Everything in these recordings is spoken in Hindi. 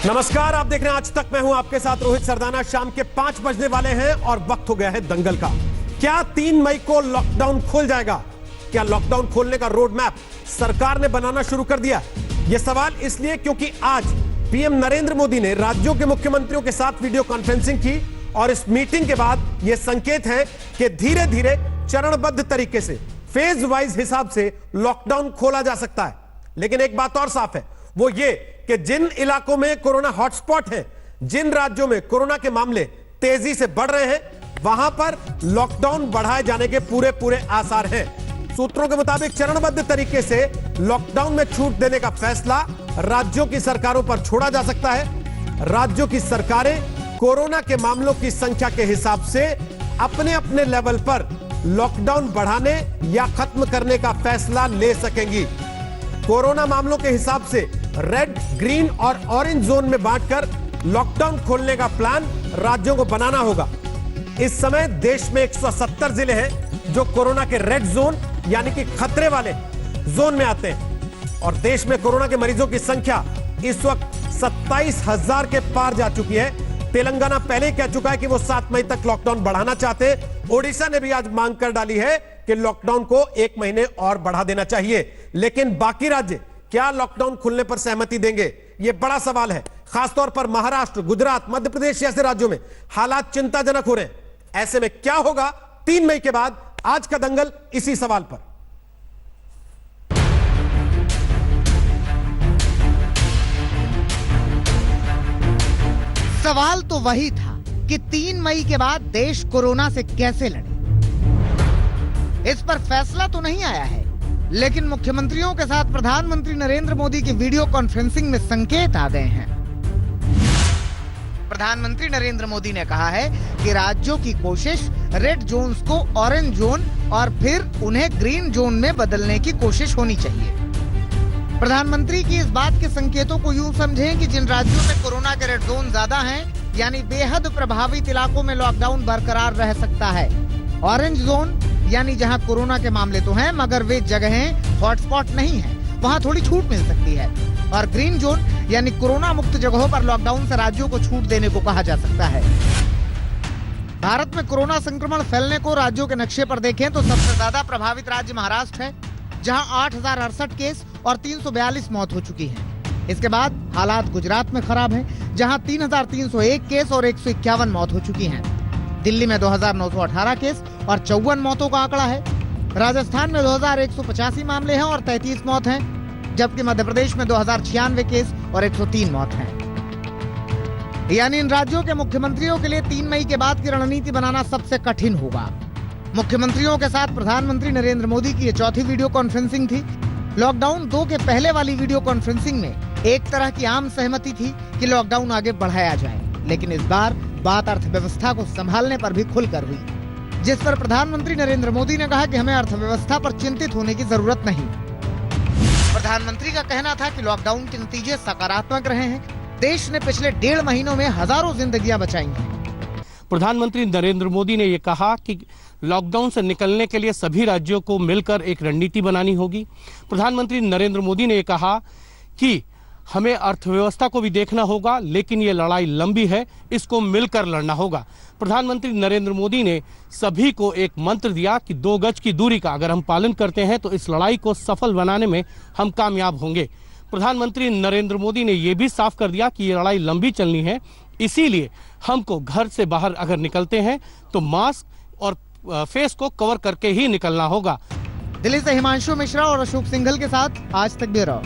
नमस्कार, आप देख रहे हैं आज तक। मैं हूं आपके साथ रोहित सरदाना। शाम के 5 बजने वाले हैं और वक्त हो गया है दंगल का। क्या 3 मई को लॉकडाउन खुल जाएगा? क्या लॉकडाउन खोलने का रोड मैप सरकार ने बनाना शुरू कर दिया? यह सवाल इसलिए क्योंकि आज पीएम नरेंद्र मोदी ने राज्यों के मुख्यमंत्रियों के साथ वीडियो कॉन्फ्रेंसिंग की और इस मीटिंग के बाद यह संकेत है कि धीरे धीरे चरणबद्ध तरीके से फेज वाइज हिसाब से लॉकडाउन खोला जा सकता है। लेकिन एक बात और साफ है, वो ये कि जिन इलाकों में कोरोना हॉटस्पॉट है, जिन राज्यों में कोरोना के मामले तेजी से बढ़ रहे हैं, वहां पर लॉकडाउन बढ़ाए जाने के पूरे आसार हैं। सूत्रों के मुताबिक चरणबद्ध तरीके से लॉकडाउन में छूट देने का फैसला राज्यों की सरकारों पर छोड़ा जा सकता है। राज्यों की सरकारें कोरोना के मामलों की संख्या के हिसाब से अपने अपने लेवल पर लॉकडाउन बढ़ाने या खत्म करने का फैसला ले सकेंगी। कोरोना मामलों के हिसाब से रेड, ग्रीन और ऑरेंज जोन में बांटकर लॉकडाउन खोलने का प्लान राज्यों को बनाना होगा। इस समय देश में 170 जिले हैं जो कोरोना के रेड जोन यानी कि खतरे वाले जोन में आते हैं और देश में कोरोना के मरीजों की संख्या इस वक्त 27,000 के पार जा चुकी है। तेलंगाना पहले ही कह चुका है कि वो 7 मई तक लॉकडाउन बढ़ाना चाहते हैं। ओडिशा ने भी आज मांग कर डाली है कि लॉकडाउन को 1 महीने और बढ़ा देना चाहिए। लेकिन बाकी राज्य क्या लॉकडाउन खुलने पर सहमति देंगे? यह बड़ा सवाल है। खासतौर पर महाराष्ट्र, गुजरात, मध्य प्रदेश जैसे राज्यों में हालात चिंताजनक हो रहे हैं। ऐसे में क्या होगा 3 मई के बाद? आज का दंगल इसी सवाल पर। सवाल तो वही था कि 3 मई के बाद देश कोरोना से कैसे लड़े। इस पर फैसला तो नहीं आया है, लेकिन मुख्यमंत्रियों के साथ प्रधानमंत्री नरेंद्र मोदी की वीडियो कॉन्फ्रेंसिंग में संकेत आ गए हैं। प्रधानमंत्री नरेंद्र मोदी ने कहा है कि राज्यों की कोशिश रेड जोन्स को ऑरेंज जोन और फिर उन्हें ग्रीन जोन में बदलने की कोशिश होनी चाहिए। प्रधानमंत्री की इस बात के संकेतों को यूं समझें कि जिन राज्यों में कोरोना के रेड जोन ज्यादा हैं, यानी बेहद प्रभावित इलाकों में लॉकडाउन बरकरार रह सकता है। ऑरेंज जोन यानी जहां कोरोना के मामले तो हैं मगर वे जगहें हॉटस्पॉट नहीं है, वहां थोड़ी छूट मिल सकती है। और ग्रीन जोन यानी कोरोना मुक्त जगहों पर लॉकडाउन से राज्यों को छूट देने को कहा जा सकता है। भारत में कोरोना संक्रमण फैलने को राज्यों के नक्शे पर देखें तो सबसे ज्यादा प्रभावित राज्य महाराष्ट्र है, जहां 8,068 केस और 342 मौत हो चुकी है। इसके बाद हालात गुजरात में खराब है, जहां 3,301 केस और 151 मौत हो चुकी है। दिल्ली में 2,918 केस और 54 मौतों का आंकड़ा है। राजस्थान में 2,185 मामले हैं और 33 मौत हैं, जबकि मध्य प्रदेश में 2,096 केस और 103 मौत हैं। यानी इन राज्यों के मुख्यमंत्रियों के लिए 3 मई के बाद की रणनीति बनाना सबसे कठिन होगा। मुख्यमंत्रियों के साथ प्रधानमंत्री नरेंद्र मोदी की ये चौथी वीडियो कॉन्फ्रेंसिंग थी। लॉकडाउन 2 के पहले वाली वीडियो कॉन्फ्रेंसिंग में एक तरह की आम सहमति थी कि लॉकडाउन आगे बढ़ाया जाए, लेकिन इस बार बात अर्थव्यवस्था को संभालने पर भी खुलकर हुई, जिस पर प्रधानमंत्री नरेंद्र मोदी ने कहा कि हमें अर्थव्यवस्था पर चिंतित होने की जरूरत नहीं। प्रधानमंत्री का कहना था कि लॉकडाउन के नतीजे सकारात्मक रहे हैं। देश ने पिछले 1.5 महीनों में हजारों जिंदगियां बचाई हैं। प्रधानमंत्री नरेंद्र मोदी ने यह कहा कि लॉकडाउन से निकलने के लिए सभी राज्यों को मिलकर एक रणनीति बनानी होगी। प्रधानमंत्री नरेंद्र मोदी ने यह कहा कि हमें अर्थव्यवस्था को भी देखना होगा, लेकिन ये लड़ाई लंबी है, इसको मिलकर लड़ना होगा। प्रधानमंत्री नरेंद्र मोदी ने सभी को एक मंत्र दिया कि 2 गज की दूरी का अगर हम पालन करते हैं तो इस लड़ाई को सफल बनाने में हम कामयाब होंगे। प्रधानमंत्री नरेंद्र मोदी ने यह भी साफ कर दिया कि ये लड़ाई लंबी चलनी है, इसीलिए हमको घर से बाहर अगर निकलते हैं तो मास्क और फेस को कवर करके ही निकलना होगा। दिल्ली से हिमांशु मिश्रा और अशोक सिंघल के साथ आज तक ब्यूरो।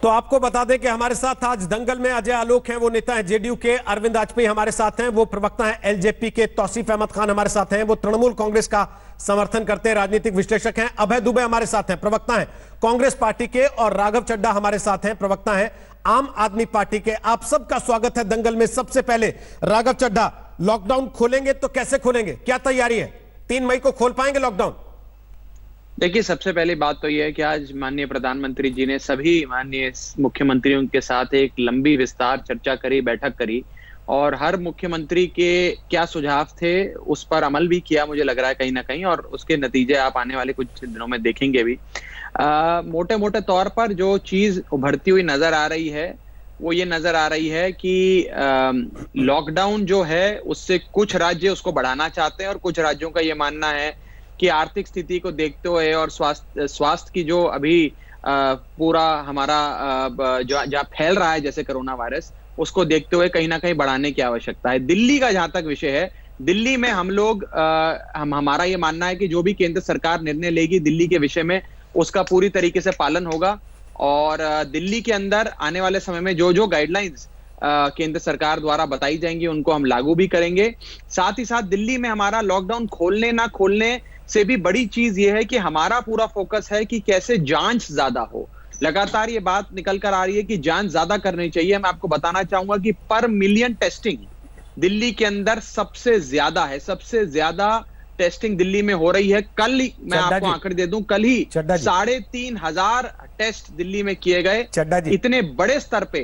तो आपको बता दें कि हमारे साथ आज दंगल में अजय आलोक हैं, वो नेता हैं जेडीयू के। अरविंद वाजपेयी हमारे साथ हैं, वो प्रवक्ता हैं एलजेपी के। तौसीफ अहमद खान हमारे साथ हैं, वो तृणमूल कांग्रेस का समर्थन करते हैं, राजनीतिक विश्लेषक हैं। अभय दुबे हमारे साथ हैं, प्रवक्ता हैं कांग्रेस पार्टी के। और राघव चड्ढा हमारे साथ हैं, प्रवक्ता हैं आम आदमी पार्टी के। आप सबका स्वागत है दंगल में। सबसे पहले राघव चड्ढा, लॉकडाउन खोलेंगे तो कैसे खोलेंगे, क्या तैयारी है? 3 मई को खोल पाएंगे लॉकडाउन? देखिए, सबसे पहली बात तो यह है कि आज माननीय प्रधानमंत्री जी ने सभी माननीय मुख्यमंत्रियों के साथ एक लंबी विस्तार चर्चा करी, बैठक करी और हर मुख्यमंत्री के क्या सुझाव थे उस पर अमल भी किया, मुझे लग रहा है कहीं ना कहीं, और उसके नतीजे आप आने वाले कुछ दिनों में देखेंगे भी। मोटे मोटे तौर पर जो चीज उभरती हुई नजर आ रही है वो ये नजर आ रही है कि लॉकडाउन जो है उससे कुछ राज्य उसको बढ़ाना चाहते हैं और कुछ राज्यों का ये मानना है कि आर्थिक स्थिति को देखते हुए और स्वास्थ्य की जो अभी पूरा हमारा जहाँ फैल रहा है जैसे कोरोना वायरस, उसको देखते हुए कहीं ना कहीं बढ़ाने की आवश्यकता है। दिल्ली का जहां तक विषय है, दिल्ली में हम लोग हमारा ये मानना है कि जो भी केंद्र सरकार निर्णय लेगी दिल्ली के विषय में, उसका पूरी तरीके से पालन होगा और दिल्ली के अंदर आने वाले समय में जो जो गाइडलाइंस केंद्र सरकार द्वारा बताई जाएंगी उनको हम लागू भी करेंगे। साथ ही साथ दिल्ली में हमारा लॉकडाउन खोलने ना खोलने से भी बड़ी चीज ये है कि हमारा पूरा फोकस है कि कैसे जांच ज्यादा हो। लगातार ये बात निकल कर आ रही है कि जांच ज्यादा करनी चाहिए। मैं आपको बताना चाहूंगा कि पर मिलियन टेस्टिंग दिल्ली के अंदर सबसे ज्यादा है, सबसे ज्यादा टेस्टिंग दिल्ली में हो रही है। कल ही मैं आपको आंकड़े दे दूं, कल ही 3,500 टेस्ट दिल्ली में किए गए। इतने बड़े स्तर पे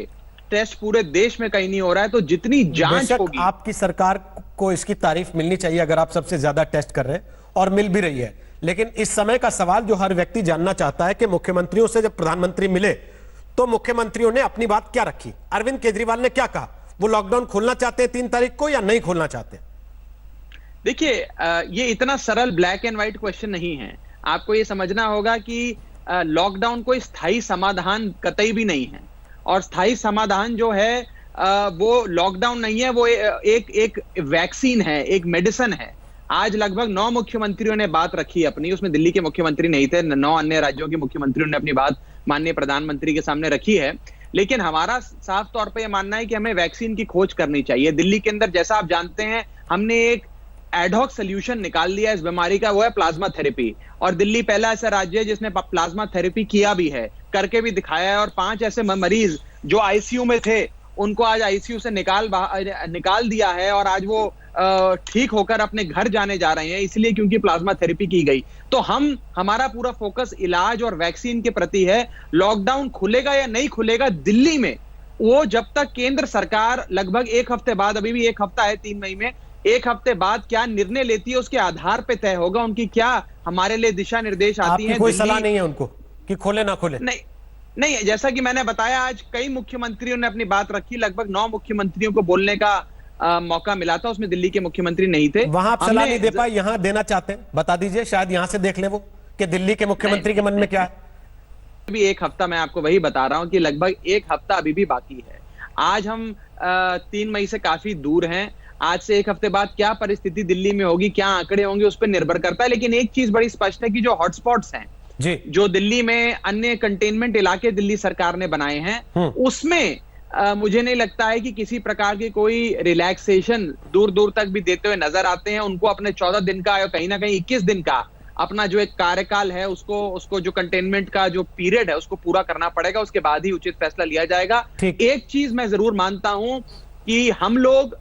टेस्ट पूरे देश में कहीं नहीं हो रहा है, तो जितनी जांच होगी। आपकी सरकार को इसकी तारीफ मिलनी चाहिए अगर आप सबसे ज्यादा टेस्ट कर रहे हैं, और मिल भी रही है। लेकिन इस समय का सवाल जो हर व्यक्ति जानना चाहता है कि मुख्यमंत्रियों से जब प्रधानमंत्री मिले तो मुख्यमंत्रियों ने अपनी बात क्या रखी? अरविंद केजरीवाल ने क्या कहा? वो लॉकडाउन खोलना चाहते हैं 3 तारीख को या नहीं खोलना चाहते? देखिए, ये इतना सरल ब्लैक एंड व्हाइट क्वेश्चन नहीं है। आपको ये समझना होगा कि लॉकडाउन कोई स्थायी समाधान कतई भी नहीं है, और स्थायी समाधान जो है वो लॉकडाउन नहीं है, वो एक वैक्सीन है, एक मेडिसिन है। आज लगभग 9 मुख्यमंत्रियों ने बात रखी अपनी, उसमें दिल्ली के मुख्यमंत्री नहीं थे, 9 अन्य राज्यों के मुख्यमंत्रियों ने अपनी बात माननीय प्रधानमंत्री के सामने रखी है। लेकिन हमारा साफ तौर पे यह मानना है कि हमें वैक्सीन की खोज करनी चाहिए। दिल्ली के अंदर जैसा आप जानते हैं, हमने एक एडहॉक सोल्यूशन निकाल लिया इस बीमारी का, वो है प्लाज्मा थेरेपी। और दिल्ली पहला ऐसा राज्य है जिसने प्लाज्मा थेरेपी किया भी है, करके भी दिखाया है। और 5 ऐसे मरीज जो आईसीयू में थे उनको आज आईसीयू से निकाल दिया है, और आज वो ठीक होकर अपने घर जाने जा रहे हैं, इसलिए क्योंकि प्लाज्मा थेरेपी की गई। तो हमारा पूरा फोकस इलाज और वैक्सीन के प्रति है। लॉकडाउन खुलेगा या नहीं खुलेगा दिल्ली में, वो जब तक केंद्र सरकार लगभग 1 हफ्ते बाद, अभी भी 1 हफ्ता है 3 मई में, 1 हफ्ते बाद क्या निर्णय लेती है उसके आधार पे तय होगा। उनकी क्या हमारे लिए दिशा निर्देश आती है। कोई सलाह नहीं है उनको कि खोले ना खोले? नहीं, जैसा कि मैंने बताया, आज कई मुख्यमंत्रियों ने अपनी बात रखी। लगभग 9 मुख्यमंत्रियों को बोलने का मौका मिला था, उसमें दिल्ली के मुख्यमंत्री नहीं थे। वहां आप सलाह नहीं दे पाए, यहां देना चाहते हैं? बता दीजिए, शायद यहां से देख ले वो कि दिल्ली के मुख्यमंत्री के मन में क्या है। अभी 1 हफ्ता, मैं आपको वही बता रहा हूं कि लगभग 1 हफ्ता अभी भी बाकी है। आज हम 3 मई से काफी दूर हैं। आज से 1 हफ्ते बाद क्या परिस्थिति दिल्ली में होगी, क्या आंकड़े होंगे, उस पर निर्भर करता है। लेकिन एक चीज बड़ी स्पष्ट है कि जो हॉटस्पॉट्स हैं जी, जो दिल्ली में अन्य कंटेनमेंट इलाके दिल्ली सरकार ने बनाए हैं, उसमें मुझे नहीं लगता है कि किसी प्रकार की कोई रिलैक्सेशन दूर दूर तक भी देते हुए नजर आते हैं। उनको अपने 14 दिन का या कहीं ना कहीं 21 दिन का अपना जो एक कार्यकाल है, उसको जो कंटेनमेंट का जो पीरियड है उसको पूरा करना पड़ेगा, उसके बाद ही उचित फैसला लिया जाएगा। एक चीज मैं जरूर मानता हूं कि हम लोग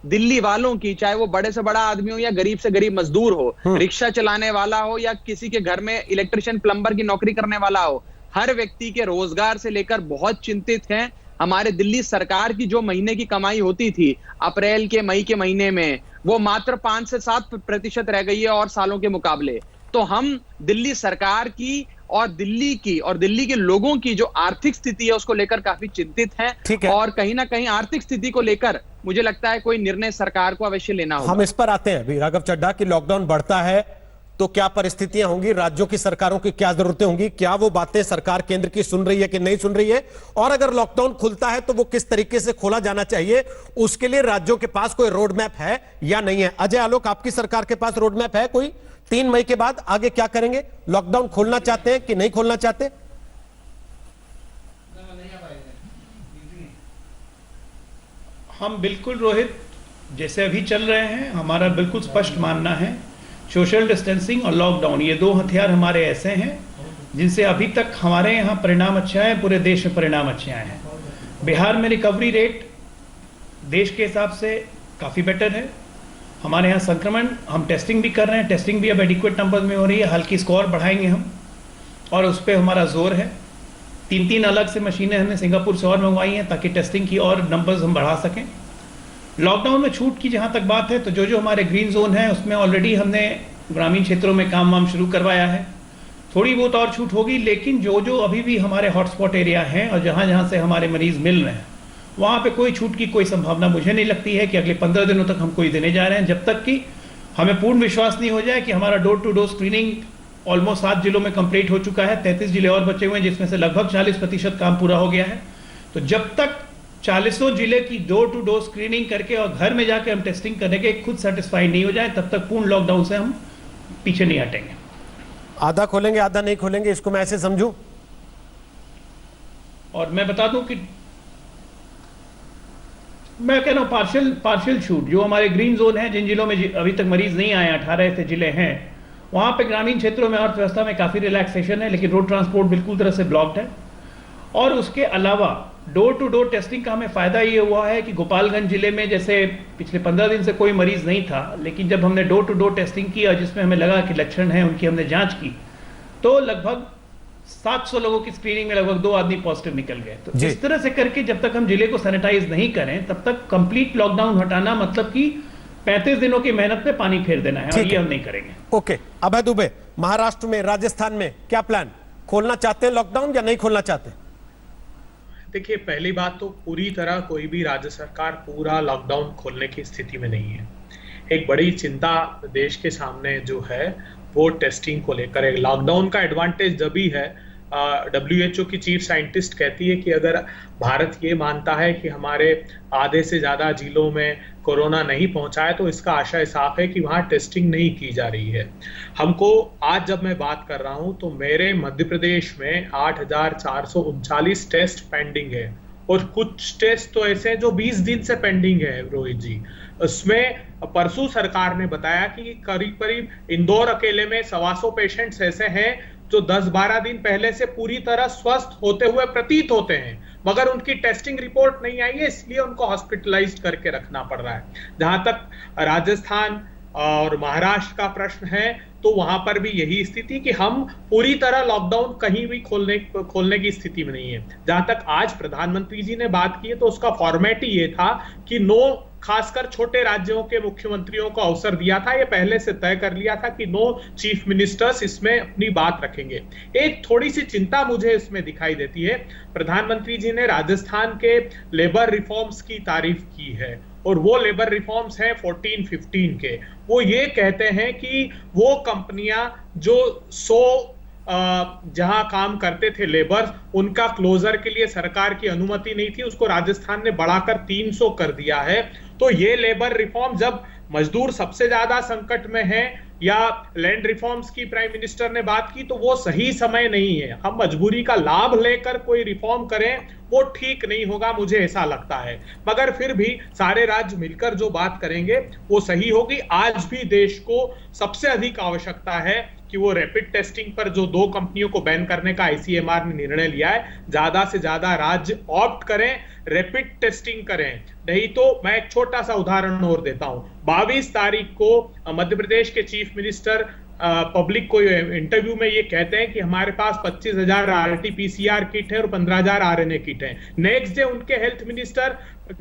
दिल्ली वालों की, चाहे वो बड़े से बड़ा आदमी हो या गरीब से गरीब मजदूर हो, रिक्शा चलाने वाला हो या किसी के घर में इलेक्ट्रिशियन प्लम्बर की नौकरी करने वाला हो, हर व्यक्ति के रोजगार से लेकर बहुत चिंतित हैं। हमारे दिल्ली सरकार की जो महीने की कमाई होती थी अप्रैल के मई के महीने में, वो मात्र 5 से 7% रह गई है और सालों के मुकाबले। तो हम दिल्ली सरकार की और दिल्ली के लोगों की जो आर्थिक स्थिति है उसको लेकर काफी चिंतित हैं। और कहीं ना कहीं आर्थिक स्थिति को लेकर मुझे लगता है कोई निर्णय सरकार को अवश्य लेना होगा। हम इस पर आते हैं अभी। राघव चड्ढा की लॉकडाउन बढ़ता है तो क्या परिस्थितियां होंगी, राज्यों की सरकारों की क्या जरूरतें होंगी, क्या वो बातें सरकार केंद्र की सुन रही है कि नहीं सुन रही है, और अगर लॉकडाउन खुलता है तो वो किस तरीके से खोला जाना चाहिए, उसके लिए राज्यों के पास कोई रोड मैप है या नहीं है? अजय आलोक, आपकी सरकार के पास रोड मैप है कोई? 3 मई के बाद आगे क्या करेंगे? लॉकडाउन खोलना चाहते हैं कि नहीं खोलना चाहते? हम बिल्कुल रोहित, जैसे अभी चल रहे हैं, हमारा बिल्कुल स्पष्ट मानना है सोशल डिस्टेंसिंग और लॉकडाउन, ये 2 हथियार हमारे ऐसे हैं जिनसे अभी तक हमारे यहाँ परिणाम अच्छे आए, पूरे देश में परिणाम अच्छे आए हैं। बिहार में रिकवरी रेट देश के हिसाब से काफ़ी बेटर है। हमारे यहाँ संक्रमण, हम टेस्टिंग भी कर रहे हैं, टेस्टिंग भी अब एडिक्वेट नंबर में हो रही है, हल्की स्कोर बढ़ाएंगे हम, और उस पर हमारा जोर है। 3 अलग से मशीनें हमने सिंगापुर से और मंगवाई हैं ताकि टेस्टिंग की और नंबर्स हम बढ़ा सकें। लॉकडाउन में छूट की जहाँ तक बात है, तो जो हमारे ग्रीन जोन है उसमें ऑलरेडी हमने ग्रामीण क्षेत्रों में काम वाम शुरू करवाया है। थोड़ी बहुत और छूट होगी, लेकिन जो जो अभी भी हमारे हॉटस्पॉट एरिया हैं और जहां जहां से हमारे मरीज मिल रहे हैं वहां पे कोई छूट की कोई संभावना मुझे नहीं लगती है कि अगले 15 दिनों तक हम कोई देने जा रहे हैं, जब तक कि हमें पूर्ण विश्वास नहीं हो जाए कि हमारा door to door screening almost 7 जिलों में कंप्लीट हो चुका है, 33 जिले और बचे हुए हैं जिसमें से लगभग 40% काम पूरा हो गया है। तो जब तक 40 जिले की डोर टू डोर स्क्रीनिंग करके और घर में जाके हम टेस्टिंग करने के खुद सेटिस्फाइड नहीं हो जाए, तब तक पूर्ण लॉकडाउन से हम पीछे नहीं हटेंगे। आधा खोलेंगे आधा नहीं खोलेंगे, इसको मैं ऐसे समझूं? और मैं बता दूं कि मैं कह रहा हूं पार्शियल छूट, जो हमारे ग्रीन जोन है, जिन जिलों में अभी तक मरीज नहीं आए, 18 ऐसे जिले हैं, वहां पे ग्रामीण क्षेत्रों में अर्थव्यवस्था में काफी रिलैक्सेशन है, लेकिन रोड ट्रांसपोर्ट बिल्कुल तरह से ब्लॉक्ड है। और उसके अलावा डोर टू डोर टेस्टिंग का हमें फायदा ये हुआ है कि गोपालगंज जिले में जैसे पिछले 15 दिन से कोई मरीज नहीं था, लेकिन जब हमने डोर टू डोर टेस्टिंग की और जिसमें हमें लगा कि लक्षण है, उनकी हमने जांच की, तो लगभग 700 लोगों की स्क्रीनिंग में लगभग 2 आदमी पॉजिटिव निकल गए। तो इस तरह से करके जब तक हम जिले को सैनिटाइज नहीं करें, तब तक कंप्लीट लॉकडाउन हटाना मतलब कि 35 दिनों की मेहनत पे पानी फेर देना है, और ये हम नहीं करेंगे। ओके, अभय दुबे, महाराष्ट्र में, राजस्थान में क्या प्लान? खोलना चाहते हैं लॉकडाउन या नहीं खोलना चाहते? देखिए, पहली बात तो पूरी तरह कोई भी राज्य सरकार पूरा लॉकडाउन खोलने की स्थिति में नहीं है। एक बड़ी चिंता देश के सामने जो है वो टेस्टिंग को लेकर है। लॉकडाउन का एडवांटेज जब भी है, WHO की चीफ साइंटिस्ट कहती है कि अगर भारत ये मानता है कि हमारे आधे से ज्यादा जिलों में कोरोना नहीं पहुंचा है, तो इसका आशय साफ है कि वहां टेस्टिंग नहीं की जा रही है। हमको आज जब मैं बात कर रहा हूं तो मेरे मध्य प्रदेश में 8,439 टेस्ट पेंडिंग है, और कुछ टेस्ट तो ऐसे हैं जो 20 दिन से पेंडिंग है रोहित जी। उसमें परसों सरकार ने बताया कि करीब करीब इंदौर अकेले में 125 पेशेंट्स ऐसे हैं जो 10-12 दिन पहले से पूरी तरह स्वस्थ होते हुए प्रतीत होते हैं, मगर उनकी टेस्टिंग रिपोर्ट नहीं आई है, इसलिए उनको हॉस्पिटलाइज्ड करके रखना पड़ रहा है। जहां तक राजस्थान और महाराष्ट्र का प्रश्न है, तो वहां पर भी यही स्थिति कि हम पूरी तरह लॉकडाउन कहीं भी खोलने की स्थिति में नहीं है। जहां तक आज प्रधानमंत्री जी ने बात की है, तो उसका फॉर्मेट ही ये था कि खासकर छोटे राज्यों के मुख्यमंत्रियों को अवसर दिया था। ये पहले से तय कर लिया था कि 9 चीफ मिनिस्टर्स इसमें अपनी बात रखेंगे। एक थोड़ी सी चिंता मुझे इसमें दिखाई देती है। प्रधानमंत्री जी ने राजस्थान के लेबर रिफॉर्म्स की तारीफ की है, और वो लेबर रिफॉर्म्स हैं 14-15 के। वो ये कहते हैं कि वो कंपनियां जो 100 जहां काम करते थे लेबर, उनका क्लोजर के लिए सरकार की अनुमति नहीं थी, उसको राजस्थान ने बढ़ाकर 300 कर दिया है। तो ये लेबर रिफॉर्म, जब मजदूर सबसे ज्यादा संकट में है, या लैंड रिफॉर्म्स की प्राइम मिनिस्टर ने बात की, तो वो सही समय नहीं है। हम मजबूरी का लाभ लेकर कोई रिफॉर्म करें, वो ठीक नहीं होगा, मुझे ऐसा लगता है। मगर फिर भी सारे राज्य मिलकर जो बात करेंगे वो सही होगी। आज भी देश को सबसे अधिक आवश्यकता है कि वो रैपिड टेस्टिंग पर जो 2 कंपनियों को बैन करने का ICMR ने निर्णय लिया है, ज्यादा से ज्यादा राज्य ऑप्ट करें, रैपिड टेस्टिंग करें। नहीं तो मैं एक छोटा सा उदाहरण और देता हूं। 22 तारीख को मध्य प्रदेश के चीफ मिनिस्टर पब्लिक को इंटरव्यू में ये कहते हैं कि हमारे पास 25,000 RT-PCR किट है और 15,000 RNA किट है। नेक्स्ट डे उनके हेल्थ मिनिस्टर,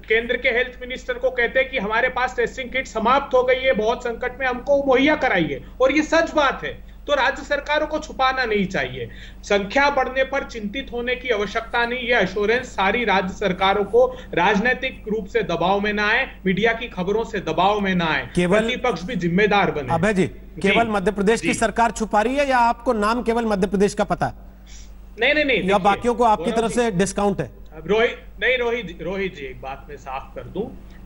केंद्र के हेल्थ मिनिस्टर को कहते हैं कि हमारे पास टेस्टिंग किट समाप्त हो गई है, बहुत संकट में, हमको मुहैया कराइए। और ये सच बात है। तो राज्य सरकारों को छुपाना नहीं चाहिए। संख्या बढ़ने पर चिंतित होने की आवश्यकता नहीं। ये एश्योरेंस सारी राज्य सरकारों को राजनीतिक रूप से दबाव में ना आए, मीडिया की खबरों से दबाव में ना आए, प्रतिपक्ष भी जिम्मेदार बने। अभय जी, केवल मध्य प्रदेश की सरकार छुपा रही है, या आपको नाम केवल मध्य प्रदेश का पता है? नहीं, या बाकियों को आपकी तरफ से डिस्काउंट है? रोहित जी, एक बात मैं साफ कर दूं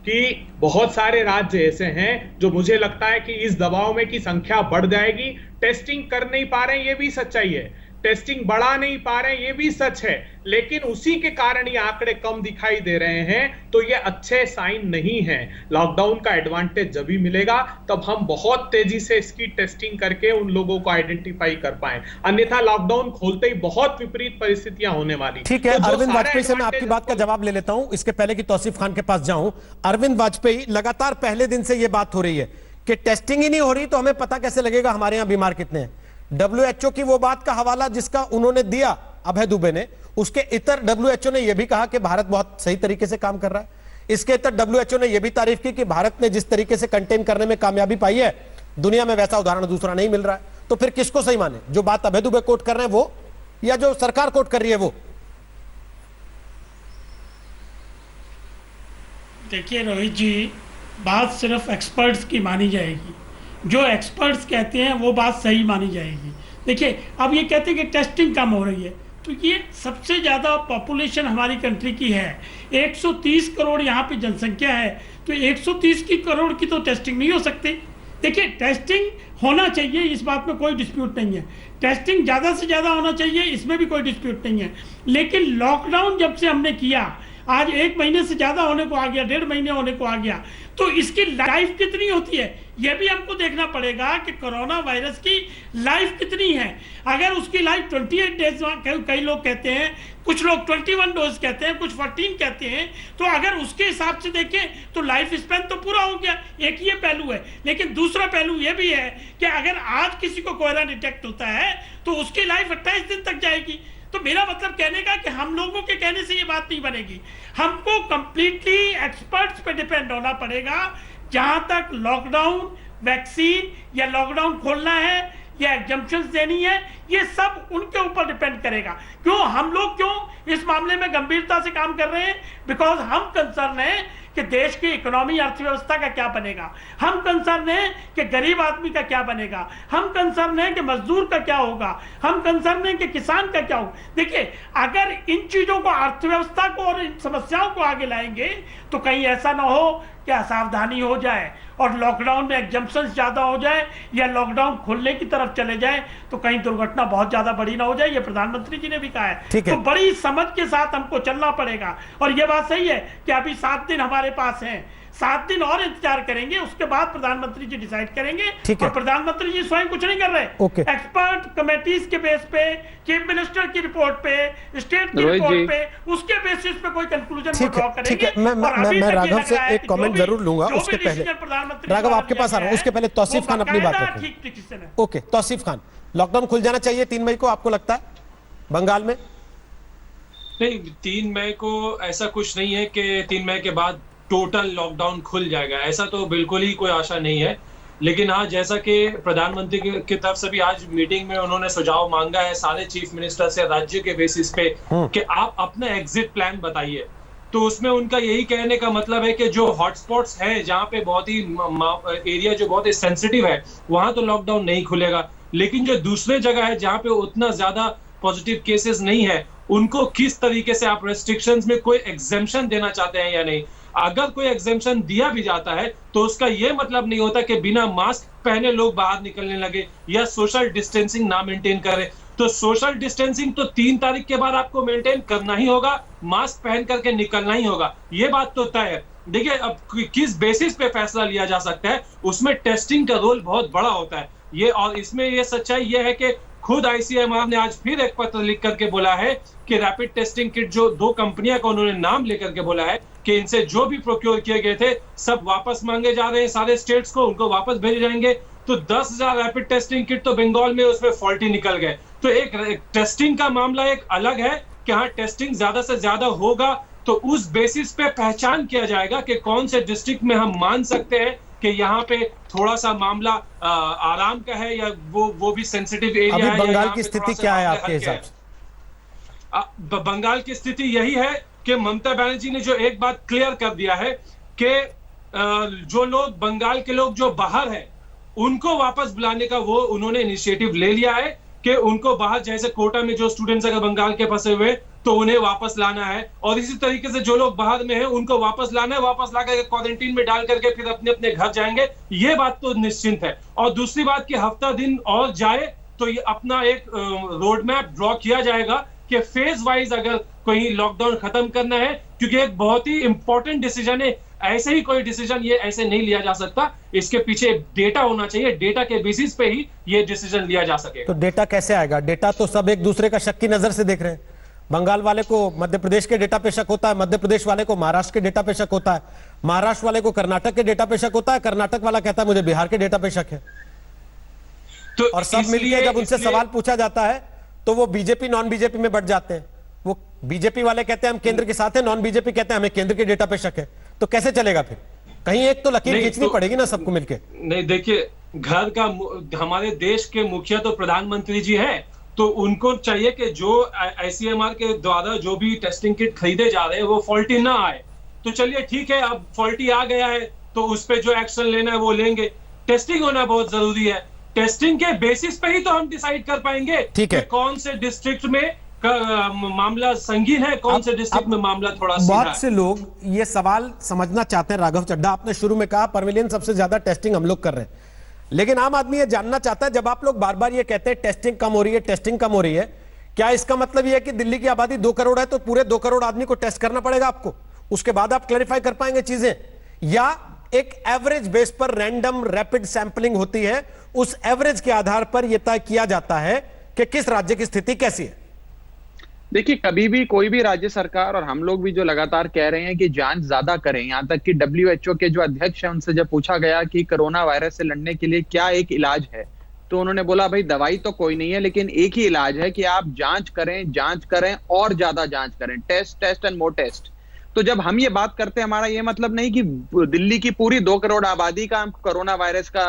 कि बहुत सारे राज्य ऐसे हैं जो मुझे लगता है कि इस दबाव में कि संख्या बढ़ जाएगी, टेस्टिंग कर नहीं पा रहे हैं, ये भी सच्चाई है। टेस्टिंग बढ़ा नहीं पा रहे हैं, ये भी सच है। लेकिन उसी के कारण ये आंकड़े कम दिखाई दे रहे हैं, तो ये अच्छे साइन नहीं है। लॉकडाउन का एडवांटेज जब भी मिलेगा, तब हम बहुत तेजी से इसकी टेस्टिंग करके उन लोगों को आइडेंटिफाई कर पाए। अन्यथा लॉकडाउन खोलते ही बहुत विपरीत परिस्थितियां होने वाली। ठीक है, अरविंद वाजपेयी से मैं आपकी बात का जवाब ले लेता हूं, इसके पहले कि तौसीफ खान के पास जाऊं। अरविंद वाजपेयी, लगातार पहले दिन से यह बात हो रही है कि टेस्टिंग ही नहीं हो रही, तो हमें पता कैसे लगेगा हमारे यहां बीमार कितने हैं। WHO की वो बात का हवाला जिसका उन्होंने दिया अभय दुबे ने, उसके इतर WHO ने यह भी कहा कि भारत बहुत सही तरीके से काम कर रहा है। इसके इतर WHO ने यह भी तारीफ की कि भारत ने जिस तरीके से कंटेन करने में कामयाबी पाई है, दुनिया में वैसा उदाहरण दूसरा नहीं मिल रहा है। तो फिर किसको सही माने, जो बात अभय दुबे कोट कर रहे हैं वो, या जो सरकार कोट कर रही है वो? देखिए रोहित जी, बात सिर्फ एक्सपर्ट्स की मानी जाएगी, जो एक्सपर्ट्स कहते हैं वो बात सही मानी जाएगी। देखिए अब ये कहते हैं कि टेस्टिंग कम हो रही है, तो ये सबसे ज़्यादा पॉपुलेशन हमारी कंट्री की है, 130 करोड़ यहाँ पे जनसंख्या है, तो 130 करोड़ की तो टेस्टिंग नहीं हो सकती। देखिए टेस्टिंग होना चाहिए, इस बात में कोई डिस्प्यूट नहीं है, टेस्टिंग ज़्यादा से ज़्यादा होना चाहिए, इसमें भी कोई डिस्प्यूट नहीं है। लेकिन लॉकडाउन जब से हमने किया, आज 1 महीने से ज़्यादा होने को आ गया, 1.5 महीने होने को आ गया, तो इसकी लाइफ कितनी होती है यह भी हमको देखना पड़ेगा कि कोरोना वायरस की लाइफ कितनी है। अगर उसकी लाइफ 28 डेज, कई लोग कहते हैं, कुछ लोग 21 डोज कहते हैं, कुछ 14 कहते हैं, तो अगर उसके हिसाब से देखें तो लाइफ स्पैन तो पूरा हो गया, एक ये पहलू है। लेकिन दूसरा पहलू ये भी है कि अगर आज किसी को कोरोना डिटेक्ट होता है तो उसकी लाइफ 28 दिन तक जाएगी। तो मेरा मतलब कहने का कि हम लोगों के कहने से ये बात नहीं बनेगी, हमको कंप्लीटली एक्सपर्ट्स पे डिपेंड होना पड़ेगा। जहां तक लॉकडाउन, वैक्सीन या लॉकडाउन खोलना है या एग्जम्पशंस देनी है, ये सब उनके ऊपर डिपेंड करेगा। क्यों हम लोग क्यों इस मामले में गंभीरता से काम कर रहे हैं? बिकॉज हम कंसर्न हैं कि देश की इकोनॉमी, अर्थव्यवस्था का क्या बनेगा, हम कंसर्न हैं कि गरीब आदमी का क्या बनेगा, हम कंसर्न हैं कि मजदूर का क्या होगा, हम कंसर्न हैं कि किसान का क्या होगा। देखिए अगर इन चीजों को, अर्थव्यवस्था को और इन समस्याओं को आगे लाएंगे तो कहीं ऐसा ना हो कि असावधानी हो जाए और लॉकडाउन में एग्जम्पशन ज्यादा हो जाए या लॉकडाउन खोलने की तरफ चले जाए, तो कहीं दुर्घटना बहुत ज्यादा बड़ी ना हो जाए। ये प्रधानमंत्री जी ने भी कहा है। तो बड़ी समझ के साथ हमको चलना पड़ेगा। और ये बात सही है कि अभी 7 दिन हमारे पास हैं, 7 दिन और इंतजार करेंगे, उसके बाद प्रधानमंत्री जी डिसाइड करेंगे। और प्रधानमंत्री जी स्वयं कुछ नहीं कर रहे, एक्सपर्ट कमेटीज के बेस पे, चीफ मिनिस्टर की रिपोर्ट पे, स्टेट की रिपोर्ट पे, उसके बेसिस पे कोई कंक्लूजन ड्रॉ करेंगे। मैं राघव से एक कमेंट जरूर लूंगा, उसके पहले राघव आपके पास आ रहा हूं, उसके पहले तौसीफ खान अपनी बात रखें। ओके तौसीफ खान, लॉकडाउन खुल जाना चाहिए 3 मई को, आपको लगता है बंगाल में? नहीं, 3 मई को ऐसा कुछ नहीं है कि 3 मई के बाद टोटल लॉकडाउन खुल जाएगा, ऐसा तो बिल्कुल ही कोई आशा नहीं है। लेकिन हाँ, जैसा कि प्रधानमंत्री की तरफ से भी आज मीटिंग में उन्होंने सुझाव मांगा है सारे चीफ मिनिस्टर से राज्य के बेसिस पे कि आप अपना एग्जिट प्लान बताइए, तो उसमें उनका यही कहने का मतलब है कि जो हॉटस्पॉट्स हैं, जहाँ पे बहुत ही एरिया जो बहुत ही सेंसिटिव है, वहां तो लॉकडाउन नहीं खुलेगा। लेकिन जो दूसरे जगह है जहाँ पे उतना ज्यादा पॉजिटिव केसेस नहीं है, उनको किस तरीके से आप रेस्ट्रिक्शंस में कोई एग्जेम्पशन देना चाहते हैं या नहीं। अगर कोई एग्जेम्पशन दिया भी जाता है तो उसका यह मतलब नहीं होता कि बिना मास्क पहने लोग बाहर निकलने लगे या सोशल डिस्टेंसिंग ना मेंटेन करें। तो सोशल डिस्टेंसिंग तो 3 तारीख के बाद आपको मेंटेन करना ही होगा, मास्क पहन करके निकलना ही होगा, ये बात तो तय है। देखिए अब किस बेसिस पे फैसला लिया जा सकता है, उसमें टेस्टिंग का रोल बहुत बड़ा होता है ये। और इसमें ये सच्चाई ये है कि खुद आईसीएमआर ने आज फिर एक पत्र लिख करके बोला है कि रैपिड टेस्टिंग किट, जो 2 कंपनियां का उन्होंने नाम लेकर के बोला है कि इनसे जो भी प्रोक्योर किए गए थे सब वापस मांगे जा रहे हैं, सारे स्टेट्स को उनको वापस भेजे जाएंगे। तो 10,000 रैपिड टेस्टिंग किट तो बंगाल में उसमें फॉल्टी निकल गए। तो एक टेस्टिंग का मामला एक अलग है कि हाँ टेस्टिंग ज्यादा से ज्यादा होगा तो उस बेसिस पे पहचान किया जाएगा कि कौन से डिस्ट्रिक्ट में हम मान सकते हैं कि यहाँ पे थोड़ा सा मामला आराम का है या वो भी सेंसिटिव एरिया है। बंगाल की स्थिति क्या है आपके हिसाब से? बंगाल की स्थिति यही है कि ममता बनर्जी ने जो एक बात क्लियर कर दिया है कि जो लोग बंगाल के लोग जो बाहर हैं उनको वापस बुलाने का वो उन्होंने इनिशिएटिव ले लिया है कि उनको बाहर, जैसे कोटा में जो स्टूडेंट्स अगर बंगाल के फंसे हुए तो उन्हें वापस लाना है, और इसी तरीके से जो लोग बाहर में हैं उनको वापस लाना है, वापस ला करके क्वारंटीन में डाल करके फिर अपने अपने घर जाएंगे। ये बात तो निश्चिंत है। और दूसरी बात कि हफ्ता दिन और जाए तो ये अपना एक रोड मैप ड्रॉ किया जाएगा कि फेज वाइज अगर कोई लॉकडाउन खत्म करना है, क्योंकि एक बहुत ही इंपॉर्टेंट डिसीजन है। ऐसे ही कोई डिसीजन ये ऐसे नहीं लिया जा सकता, इसके पीछे डेटा होना चाहिए, डेटा के बेसिस पे ही ये डिसीजन लिया जा सके। तो डेटा कैसे आएगा? डेटा तो सब एक दूसरे का शक की नजर से देख रहे हैं। बंगाल वाले को मध्य प्रदेश के डेटा पे शक होता है, मध्य प्रदेश वाले को महाराष्ट्र के डेटा पे शक होता है, महाराष्ट्र वाले को कर्नाटक के डेटा पे शक होता है, कर्नाटक वाला कहता है मुझे बिहार के डेटा पे शक है। तो और सब मिलकर जब उनसे सवाल पूछा जाता है तो वो बीजेपी नॉन बीजेपी में बढ़ जाते हैं। वो बीजेपी वाले कहते हैं हम केंद्र के साथ हैं, नॉन बीजेपी कहते हैं हमें केंद्र के डेटा पे शक है। तो कैसे चलेगा फिर? कहीं एक तो लकीर खींचनी पड़ेगी ना सबको मिलके। नहीं देखिए, घर का हमारे देश के मुखिया तो प्रधानमंत्री जी हैं, तो उनको चाहिए कि जो आईसीएमआर के द्वारा जो भी टेस्टिंग किट खरीदे जा रहे हैं वो फॉल्टी ना आए। तो चलिए ठीक है, अब फॉल्टी आ गया है तो उस पे जो एक्शन लेना है वो लेंगे। टेस्टिंग होना बहुत जरूरी है, टेस्टिंग के बेसिस पे ही तो हम डिसाइड कर पाएंगे कि कौन से डिस्ट्रिक्ट में मामला संगीन है, कौन से डिस्ट्रिक्ट में मामला थोड़ा सीधा है। बहुत से लोग ये सवाल समझना चाहते हैं। राघव चड्ढा, आपने शुरू में कहा पर मिलियन सबसे ज्यादा टेस्टिंग हम लोग कर रहे हैं, लेकिन आम आदमी ये जानना चाहता है, जब आप लोग बार बार ये कहते हैं टेस्टिंग कम हो रही है, टेस्टिंग कम हो रही है, क्या इसका मतलब ये है कि दिल्ली की आबादी 2 करोड़ है तो पूरे 2 करोड़ आदमी को टेस्ट करना पड़ेगा आपको, उसके बाद आप क्लैरिफाई कर पाएंगे चीजें? या एक एवरेज बेस पर रैंडम रैपिड सैंपलिंग होती है, उस एवरेज के आधार पर यह तय किया जाता है कि किस राज्य की स्थिति कैसी है? देखिए, कभी भी कोई भी राज्य सरकार और हम लोग भी जो लगातार कह रहे हैं कि जांच ज्यादा करें, यहां तक कि WHO के जो अध्यक्ष हैं उनसे जब पूछा गया कि कोरोना वायरस से लड़ने के लिए क्या एक इलाज है, तो उन्होंने बोला भाई दवाई तो कोई नहीं है, लेकिन एक ही इलाज है कि आप जांच करें और ज्यादा जांच करें, टेस्ट एंड मोर टेस्ट। तो जब हम ये बात करते हैं, हमारा ये मतलब नहीं कि दिल्ली की पूरी 2 करोड़ आबादी का हम कोरोना वायरस का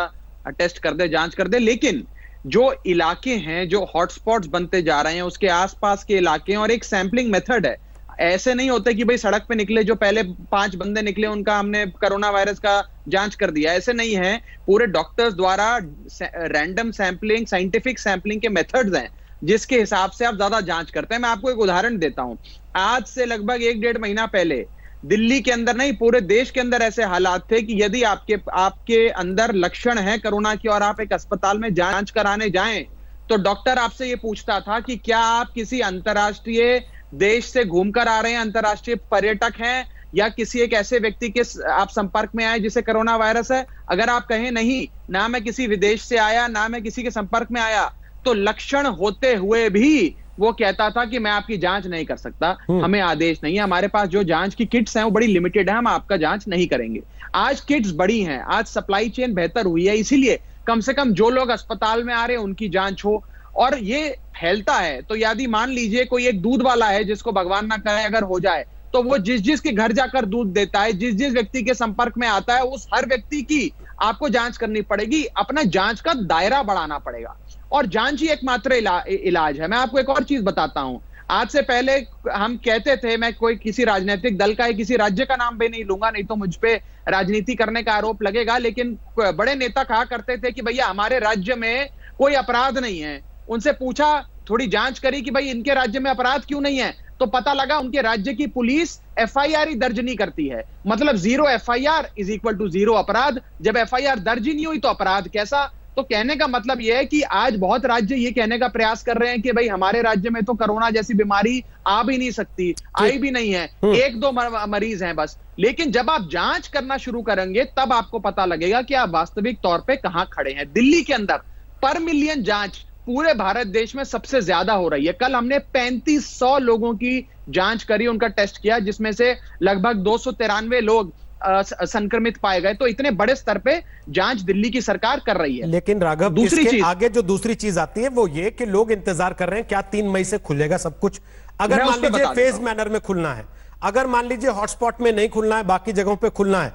टेस्ट कर दे, जांच कर दे, लेकिन जो इलाके हैं, जो हॉटस्पॉट्स बनते जा रहे हैं, उसके आसपास के इलाके हैं, और एक सैंपलिंग मेथड है। ऐसे नहीं होते कि भाई सड़क पे निकले, जो पहले 5 बंदे निकले उनका हमने कोरोना वायरस का जांच कर दिया, ऐसे नहीं है। पूरे डॉक्टर्स द्वारा रैंडम सैंपलिंग, साइंटिफिक सैंपलिंग के मेथड्स हैं जिसके हिसाब से आप ज्यादा जांच करते हैं। मैं आपको एक उदाहरण देता हूं। आज से लगभग 1-1.5 महीना पहले दिल्ली के अंदर नहीं, पूरे देश के अंदर ऐसे हालात थे कि यदि आपके अंदर लक्षण है कोरोना की और आप एक अस्पताल में जांच कराने जाएं, तो डॉक्टर आपसे ये पूछता था कि क्या आप किसी अंतर्राष्ट्रीय देश से घूमकर आ रहे हैं, अंतर्राष्ट्रीय पर्यटक हैं, या किसी एक ऐसे व्यक्ति के आप संपर्क में आए जिसे कोरोना वायरस है। अगर आप कहें नहीं, ना मैं किसी विदेश से आया, ना मैं किसी के संपर्क में आया, तो लक्षण होते हुए भी वो कहता था कि मैं आपकी जांच नहीं कर सकता, हमें आदेश नहीं है, हमारे पास जो जांच की किट्स हैं वो बड़ी लिमिटेड है, हम आपका जांच नहीं करेंगे। आज किट्स बड़ी हैं, आज सप्लाई चेन बेहतर हुई है, इसीलिए कम से कम जो लोग अस्पताल में आ रहे हैं उनकी जांच हो। और ये फैलता है तो यदि मान लीजिए कोई एक दूध वाला है जिसको भगवान ना करे अगर हो जाए, तो वो जिस के घर जाकर दूध देता है, जिस व्यक्ति के संपर्क में आता है, उस हर व्यक्ति की आपको जांच करनी पड़ेगी, अपना जांच का दायरा बढ़ाना पड़ेगा। और जांच ही एकमात्र इलाज है। मैं आपको एक और चीज बताता हूं। आज से पहले हम कहते थे, मैं कोई किसी राजनीतिक दल का या किसी राज्य का नाम भी नहीं लूंगा, नहीं तो मुझ पे राजनीति करने का आरोप लगेगा, लेकिन बड़े नेता कहा करते थे कि भैया हमारे राज्य में कोई अपराध नहीं है। उनसे पूछा, थोड़ी जांच करी कि भाई इनके राज्य में अपराध क्यों नहीं है, तो पता लगा उनके राज्य की पुलिस FIR ही दर्ज नहीं करती है। मतलब 0 FIR इज इक्वल टू 0 अपराध। जब FIR दर्ज ही नहीं हुई तो अपराध कैसा? तो कहने का मतलब यह है कि आज बहुत राज्य ये कहने का प्रयास कर रहे हैं कि भाई हमारे राज्य में तो कोरोना जैसी बीमारी आ भी नहीं सकती, आई भी नहीं है, 1-2 मरीज हैं बस। लेकिन जब आप जांच करना शुरू करेंगे तब आपको पता लगेगा कि आप वास्तविक तौर पे कहां खड़े हैं। दिल्ली के अंदर पर मिलियन जांच पूरे भारत देश में सबसे ज्यादा हो रही है। कल हमने 3500 लोगों की जांच करी, उनका टेस्ट किया, जिसमें से लगभग 293 लोग संक्रमित पाए गए। तो इतने बड़े स्तर पे जांच दिल्ली की सरकार कर रही है। लेकिन राघव, दूसरी चीज आगे जो दूसरी चीज आती है वो ये कि लोग इंतजार कर रहे हैं क्या 3 मई से खुलेगा सब कुछ। अगर मान लीजिए फेज मैनर में खुलना है, अगर मान लीजिए हॉटस्पॉट में नहीं खुलना है, बाकी जगहों पे खुलना है,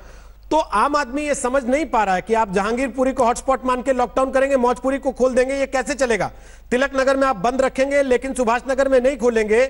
तो आम आदमी ये समझ नहीं पा रहा है कि आप जहांगीरपुरी को हॉटस्पॉट मान के लॉकडाउन करेंगे, मौजपुरी को खोल देंगे, ये कैसे चलेगा? तिलक नगर में आप बंद रखेंगे लेकिन सुभाष नगर में नहीं खोलेंगे,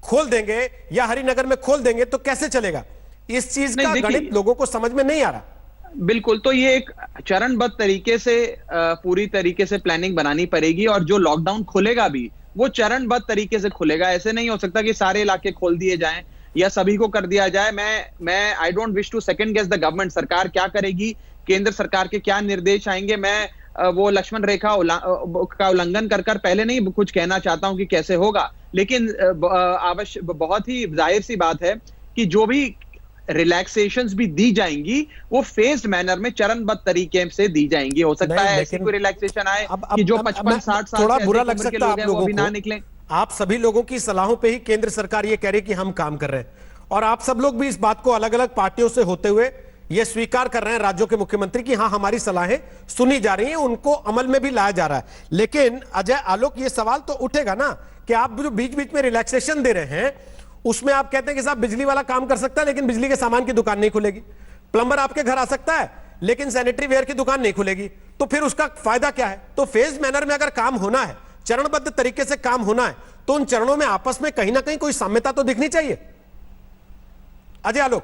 खोल देंगे, या हरिनगर में खोल देंगे, तो कैसे चलेगा? इस चीज का गणित लोगों को समझ में नहीं आ रहा। बिल्कुल, तो ये एक चरणबद्ध तरीके से पूरी तरीके से प्लानिंग बनानी पड़ेगी, और जो लॉकडाउन खुलेगा भी वो चरणबद्ध तरीके से खुलेगा। ऐसे नहीं हो सकता कि सारे इलाके खोल दिए जाएं या सभी को कर दिया जाए। मैं I don't wish to second guess the government. सरकार क्या करेगी, केंद्र सरकार के क्या निर्देश आएंगे, मैं वो लक्ष्मण रेखा का उल्लंघन कर पहले नहीं कुछ कहना चाहता हूं कि कैसे होगा, लेकिन आवश्यक बहुत ही जाहिर सी बात है कि जो भी रिलैक्सेशंस भी दी जाएंगी वो फेज्ड मैनर में चरणबद्ध तरीके से दी जाएंगी। हो सकता है ऐसी कोई रिलैक्सेशन आए कि जो 55-60 साल थोड़ा बुरा लग सकता है आप लोगों को, ना निकले। आप सभी लोगों की सलाहों पे ही केंद्र सरकार ये कह रही कि हम काम कर रहे हैं, और आप सब लोग भी इस बात को अलग अलग पार्टियों से होते हुए ये स्वीकार कर रहे हैं, राज्यों के मुख्यमंत्री, की हां हमारी सलाहें सुनी जा रही हैं, उनको अमल में भी लाया जा रहा है। लेकिन अजय आलोक, ये सवाल तो उठेगा ना कि आप जो बीच बीच में रिलैक्सेशन दे रहे हैं उसमें आप कहते हैं कि साहब बिजली वाला काम कर सकता है लेकिन बिजली के सामान की दुकान नहीं खुलेगी, प्लम्बर आपके घर आ सकता है लेकिन सैनिटरी वेयर की दुकान नहीं खुलेगी, तो फिर उसका फायदा क्या है? तो फेज मैनर में अगर काम होना है, चरणबद्ध तरीके से काम होना है, तो उन चरणों में आपस में कहीं ना कहीं कोई साम्यता तो दिखनी चाहिए। अजय आलोक।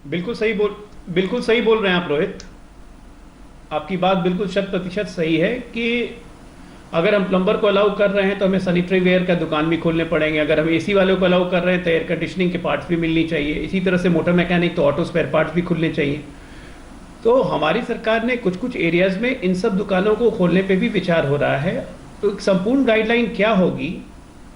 बिल्कुल सही बोल रहे हैं आप रोहित, आपकी बात बिल्कुल 100% सही है कि अगर हम प्लम्बर को अलाउ कर रहे हैं तो हमें सैनिटरी वेयर का दुकान भी खोलने पड़ेंगे। अगर हम एसी वालों को अलाउ कर रहे हैं तो एयर कंडीशनिंग के पार्ट्स भी मिलनी चाहिए। इसी तरह से मोटर मैकेनिक तो ऑटो स्पेयर पार्ट्स भी खुलने चाहिए। तो हमारी सरकार ने कुछ कुछ एरियाज में इन सब दुकानों को खोलने पे भी विचार हो रहा है। तो एक संपूर्ण गाइडलाइन क्या होगी,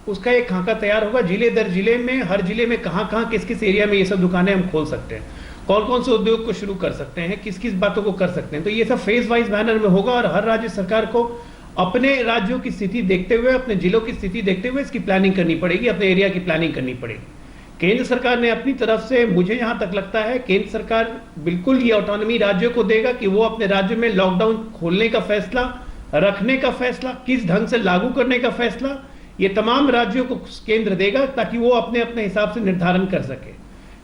उसका एक खाका तैयार होगा जिले दर जिले में, हर जिले में कहाँ कहाँ किस किस एरिया में ये सब दुकानें हम खोल सकते हैं, कौन कौन से उद्योग को शुरू कर सकते हैं, किस किस बातों को कर सकते हैं। तो ये सब फेज वाइज मैनर में होगा और हर राज्य सरकार को अपने राज्यों की स्थिति देखते हुए, अपने जिलों की स्थिति देखते हुए इसकी प्लानिंग करनी पड़ेगी, अपने एरिया की प्लानिंग करनी पड़ेगी। केंद्र सरकार ने अपनी तरफ से, मुझे यहां तक लगता है केंद्र सरकार बिल्कुल ये ऑटोनॉमी राज्यों को देगा कि वो अपने राज्य में लॉकडाउन खोलने का फैसला, रखने का फैसला, किस ढंग से लागू करने का फैसला, ये तमाम राज्यों को केंद्र देगा ताकि वो अपने अपने हिसाब से निर्धारण कर सके।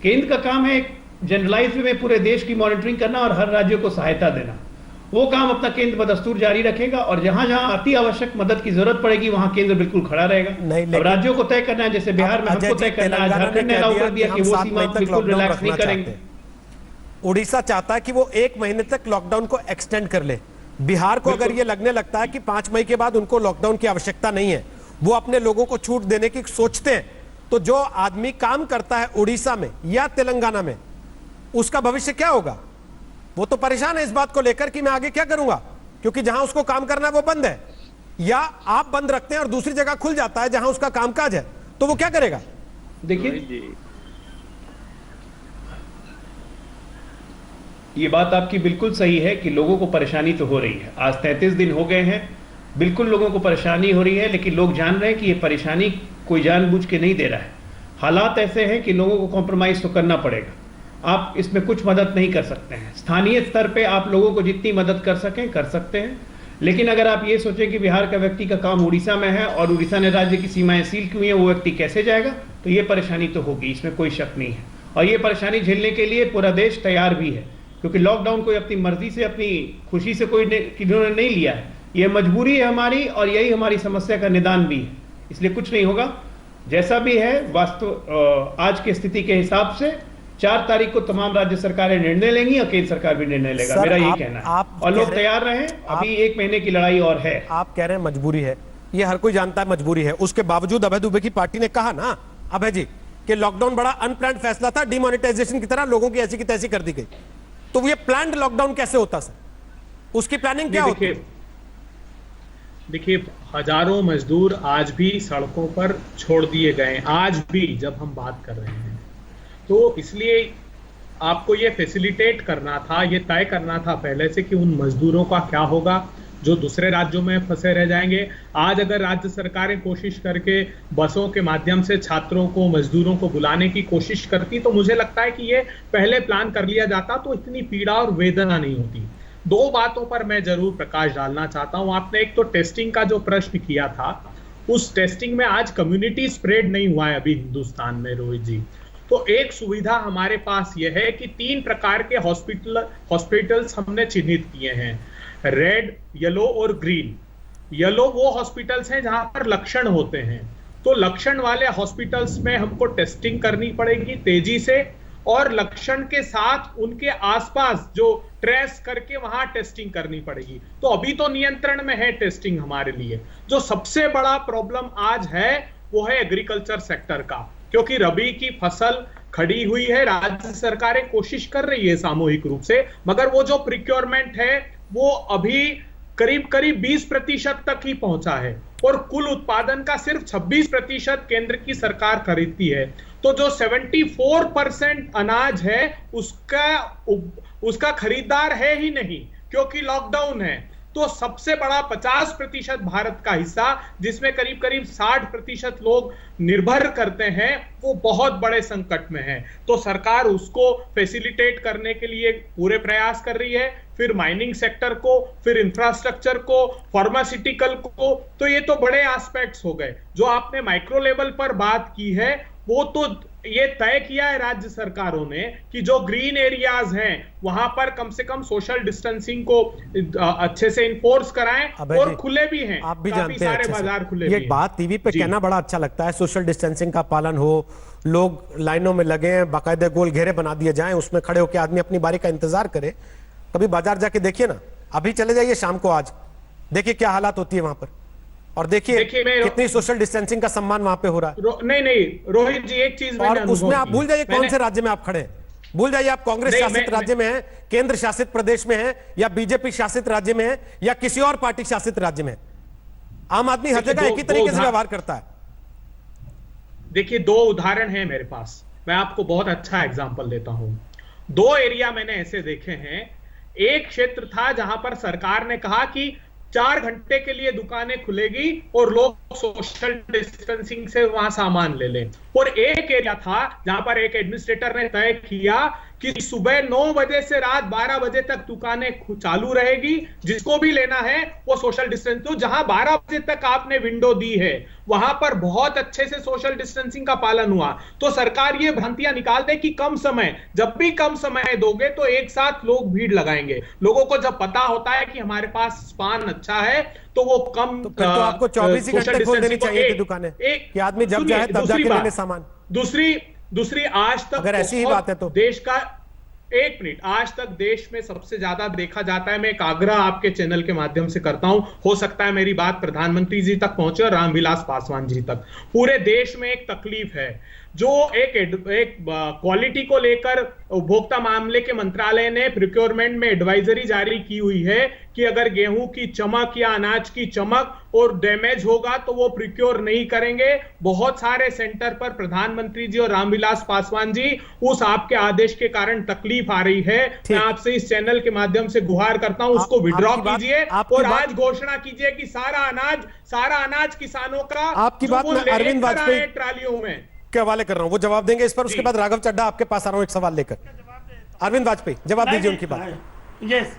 केंद्र का काम है जनरलाइज में पूरे देश की मॉनिटरिंग करना और हर राज्य को सहायता देना। वो काम अपना केंद्र बदस्तूर जारी रखेगा और जहां जहां अति आवश्यक मदद की जरूरत पड़ेगी वहां केंद्र बिल्कुल खड़ा रहेगा। अब राज्यों को तय करना है, जैसे बिहार में हमको तय करना है, झारखंड ने अलाउ कर दिया कि वो सीमा बिल्कुल रिलैक्स नहीं करेंगे। उड़ीसा चाहता है कि वो 1 महीने तक लॉकडाउन को एक्सटेंड कर ले। बिहार को अगर ये लगने लगता है कि 5 मई के बाद उनको लॉकडाउन की आवश्यकता नहीं है, वो अपने लोगों को छूट देने की सोचते हैं, तो जो आदमी काम करता है उड़ीसा में या तेलंगाना में, उसका भविष्य क्या होगा? वो तो परेशान है इस बात को लेकर कि मैं आगे क्या करूंगा, क्योंकि जहां उसको काम करना है वो बंद है, या आप बंद रखते हैं और दूसरी जगह खुल जाता है जहां उसका कामकाज है, तो वो क्या करेगा? देखिए, ये बात आपकी बिल्कुल सही है कि लोगों को परेशानी तो हो रही है। आज 33 दिन हो गए हैं, बिल्कुल लोगों को परेशानी हो रही है, लेकिन लोग जान रहे हैं कि ये परेशानी कोई जानबूझ के नहीं दे रहा है। हालात ऐसे हैं कि लोगों को कॉम्प्रोमाइज तो करना पड़ेगा। आप इसमें कुछ मदद नहीं कर सकते हैं। स्थानीय स्तर पे आप लोगों को जितनी मदद कर सकें कर सकते हैं, लेकिन अगर आप ये सोचें कि बिहार का व्यक्ति का काम उड़ीसा में है और उड़ीसा ने राज्य की सीमाएं सील की हुई हैं, वो व्यक्ति कैसे जाएगा, तो ये परेशानी तो होगी, इसमें कोई शक नहीं है। और ये परेशानी झेलने के लिए पूरा देश तैयार भी है, क्योंकि लॉकडाउन कोई अपनी मर्जी से, अपनी खुशी से कोई किन्होंने नहीं लिया है। ये मजबूरी है हमारी और यही हमारी समस्या का निदान भी है। इसलिए कुछ नहीं होगा, जैसा भी है वास्तव आज की स्थिति के हिसाब से 4 तारीख को तमाम राज्य सरकारें निर्णय लेंगी और केंद्र सरकार भी निर्णय लेगा। मेरा यही कहना है और लोग तैयार रहे। अभी 1 महीने की लड़ाई और है। आप कह रहे हैं मजबूरी है, ये हर कोई जानता है मजबूरी है। उसके बावजूद अभय दुबे की पार्टी ने कहा ना अभय जी कि लॉकडाउन बड़ा अनप्लान्ड फैसला था, डिमोनेटाइजेशन की तरह लोगों की ऐसी की तैसी कर दी गई। तो ये प्लान्ड लॉकडाउन कैसे होता सर? उसकी प्लानिंग क्या होती है? देखिए, हजारों मजदूर आज भी सड़कों पर छोड़ दिए गए, आज भी जब हम बात कर रहे हैं। तो इसलिए आपको ये फैसिलिटेट करना था, ये तय करना था पहले से कि उन मजदूरों का क्या होगा जो दूसरे राज्यों में फंसे रह जाएंगे। आज अगर राज्य सरकारें कोशिश करके बसों के माध्यम से छात्रों को, मजदूरों को बुलाने की कोशिश करती, तो मुझे लगता है कि ये पहले प्लान कर लिया जाता तो इतनी पीड़ा और वेदना नहीं होती। 2 बातों पर मैं जरूर प्रकाश डालना चाहता हूं। आपने एक तो टेस्टिंग का जो प्रश्न किया था, उस टेस्टिंग में आज कम्युनिटी स्प्रेड नहीं हुआ है अभी हिंदुस्तान में रोहित जी। तो एक सुविधा हमारे पास यह है कि 3 प्रकार के हॉस्पिटल्स हमने चिन्हित किए हैं, रेड, येलो और ग्रीन। येलो वो हॉस्पिटल्स हैं जहां पर लक्षण होते हैं, तो लक्षण वाले हॉस्पिटल्स में हमको टेस्टिंग करनी पड़ेगी तेजी से, और लक्षण के साथ उनके आसपास जो ट्रेस करके वहां टेस्टिंग करनी पड़ेगी। तो अभी तो नियंत्रण में है टेस्टिंग हमारे लिए। जो सबसे बड़ा प्रॉब्लम आज है वो है एग्रीकल्चर सेक्टर का, क्योंकि रबी की फसल खड़ी हुई है। राज्य सरकारें कोशिश कर रही है सामूहिक रूप से, मगर वो जो प्रिक्योरमेंट है वो अभी करीब 20% तक ही पहुंचा है और कुल उत्पादन का सिर्फ 26% केंद्र की सरकार खरीदती है। तो जो 74% अनाज है उसका खरीदार है ही नहीं, क्योंकि लॉकडाउन है। तो सबसे बड़ा 50% भारत का हिस्सा, जिसमें करीब 60% लोग निर्भर करते हैं, वो बहुत बड़े संकट में है। तो सरकार उसको फैसिलिटेट करने के लिए पूरे प्रयास कर रही है, फिर माइनिंग सेक्टर को, फिर इंफ्रास्ट्रक्चर को, फार्मास्यूटिकल को। तो ये तो बड़े एस्पेक्ट्स हो गए। जो आपने माइक्रो लेवल पर बात की है वो तो ये तय किया है राज्य सरकारों ने कि जो ग्रीन एरियाज हैं वहां पर कम से कम सोशल डिस्टेंसिंग को अच्छे से इन्फोर्स कराएं और खुले भी हैं, आप भी काफी जानते हैं सारे अच्छे से। बाजार खुले ये भी बात टीवी पे कहना बड़ा अच्छा लगता है, सोशल डिस्टेंसिंग का पालन हो, लोग लाइनों में लगे हैं, बाकायदे गोल घेरे बना दिए जाएं, उसमें खड़े होकर आदमी अपनी बारी का इंतजार करे। कभी बाजार जाके देखिए ना, अभी चले जाइए शाम को, आज देखिए क्या हालात होती है वहां पर, और देखिए कितनी सोशल डिस्टेंसिंग का सम्मान वहां पे हो रहा है। नहीं रोहित जी, एक चीज और उसमें आप भूल जाइए कौन से राज्य में आप खड़े हैं, भूल जाइए आप कांग्रेस शासित राज्य में हैं, केंद्र शासित प्रदेश में हैं, या बीजेपी शासित राज्य में हैं, या किसी और पार्टी शासित राज्य में। आम आदमी हर जगह एक ही तरीके से व्यवहार करता है। देखिए, दो उदाहरण है मेरे पास, मैं आपको बहुत अच्छा एग्जांपल देता हूं। दो एरिया मैंने ऐसे देखे हैं। एक क्षेत्र था जहां पर सरकार ने कहा कि 4 घंटे के लिए दुकानें खुलेगी और लोग सोशल डिस्टेंसिंग से वहां सामान ले लें। और एक एरिया था जहां पर एक एडमिनिस्ट्रेटर ने तय किया कि सुबह 9 बजे से रात 12 बजे तक दुकानें चालू रहेगी, जिसको भी लेना है वो सोशल डिस्टेंस। तो जहां 12 बजे तक आपने विंडो दी है वहां पर बहुत अच्छे से सोशल डिस्टेंसिंग का पालन हुआ। तो सरकार ये भ्रांतियां निकाल दे कि कम समय, जब भी कम समय दोगे तो एक साथ लोग भीड़ लगाएंगे। लोगों को जब पता होता है कि हमारे पास स्पान अच्छा है तो वो कम, तो आपको 24 ही घंटे खोल देनी चाहिए थी दुकानें, कि आदमी जब चाहे तब जाके ले ले सामान। दूसरी आज तक अगर ऐसी ही बात है तो देश का, एक मिनट, आज तक देश में सबसे ज्यादा देखा जाता है, मैं एक आग्रह आपके चैनल के माध्यम से करता हूं, हो सकता है मेरी बात प्रधानमंत्री जी तक पहुंचे और रामविलास पासवान जी तक। पूरे देश में एक तकलीफ है, जो एक क्वालिटी को लेकर उपभोक्ता मामले के मंत्रालय ने प्रोक्योरमेंट में एडवाइजरी जारी की हुई है कि अगर गेहूं की चमक या अनाज की चमक और डैमेज होगा तो वो प्रोक्योर नहीं करेंगे। बहुत सारे सेंटर पर प्रधानमंत्री जी और रामविलास पासवान जी, उस आपके आदेश के कारण तकलीफ आ रही है। मैं आपसे इस चैनल के माध्यम से गुहार करता हूं, उसको विड्रॉ कीजिए और आज घोषणा कीजिए कि सारा अनाज किसानों का, आपकी बात में अरविंद वाजपेयी ट्रालियों में के हवाले कर रहा हूं, वो जवाब देंगे इस पर। उसके बाद राघव चड्ढा आपके पास आ रहा हूं एक सवाल लेकर। अरविंद वाजपेयी, जवाब दीजिए उनकी बात। यस,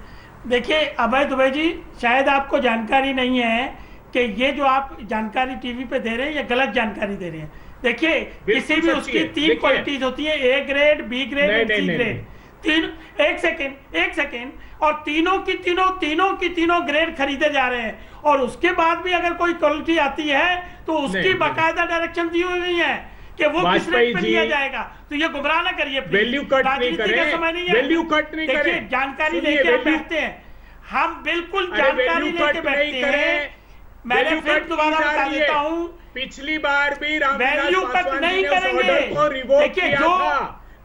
देखिए अभय दुबे जी, शायद आपको जानकारी नहीं है कि ये जो आप जानकारी टीवी पे दे रहे हैं ये गलत जानकारी दे रहे हैं। देखिए, किसी भी उसकी 3 क्वालिटीज होती है, ए ग्रेड, बी ग्रेड और सी ग्रेड। एक सेकेंड, और तीनों की तीनों ग्रेड खरीदे जा रहे हैं, और उसके बाद भी अगर कोई क्वालिटी आती है तो उसकी बाकायदा डायरेक्शन दी हुई है कि वो किस रेट पे दिया जाएगा। तो ये गुमराह ना करिए, वैल्यू कट नहीं करें, समय नहीं है, वैल्यू कट नहीं करें। देखिए, जानकारी लेके हम बैठते हैं, हम बिल्कुल जानकारी लेके बैठते हैं। मैंने फिर दोबारा बता देता हूँ, पिछली बार भी वैल्यू कट नहीं करेंगे। देखिए,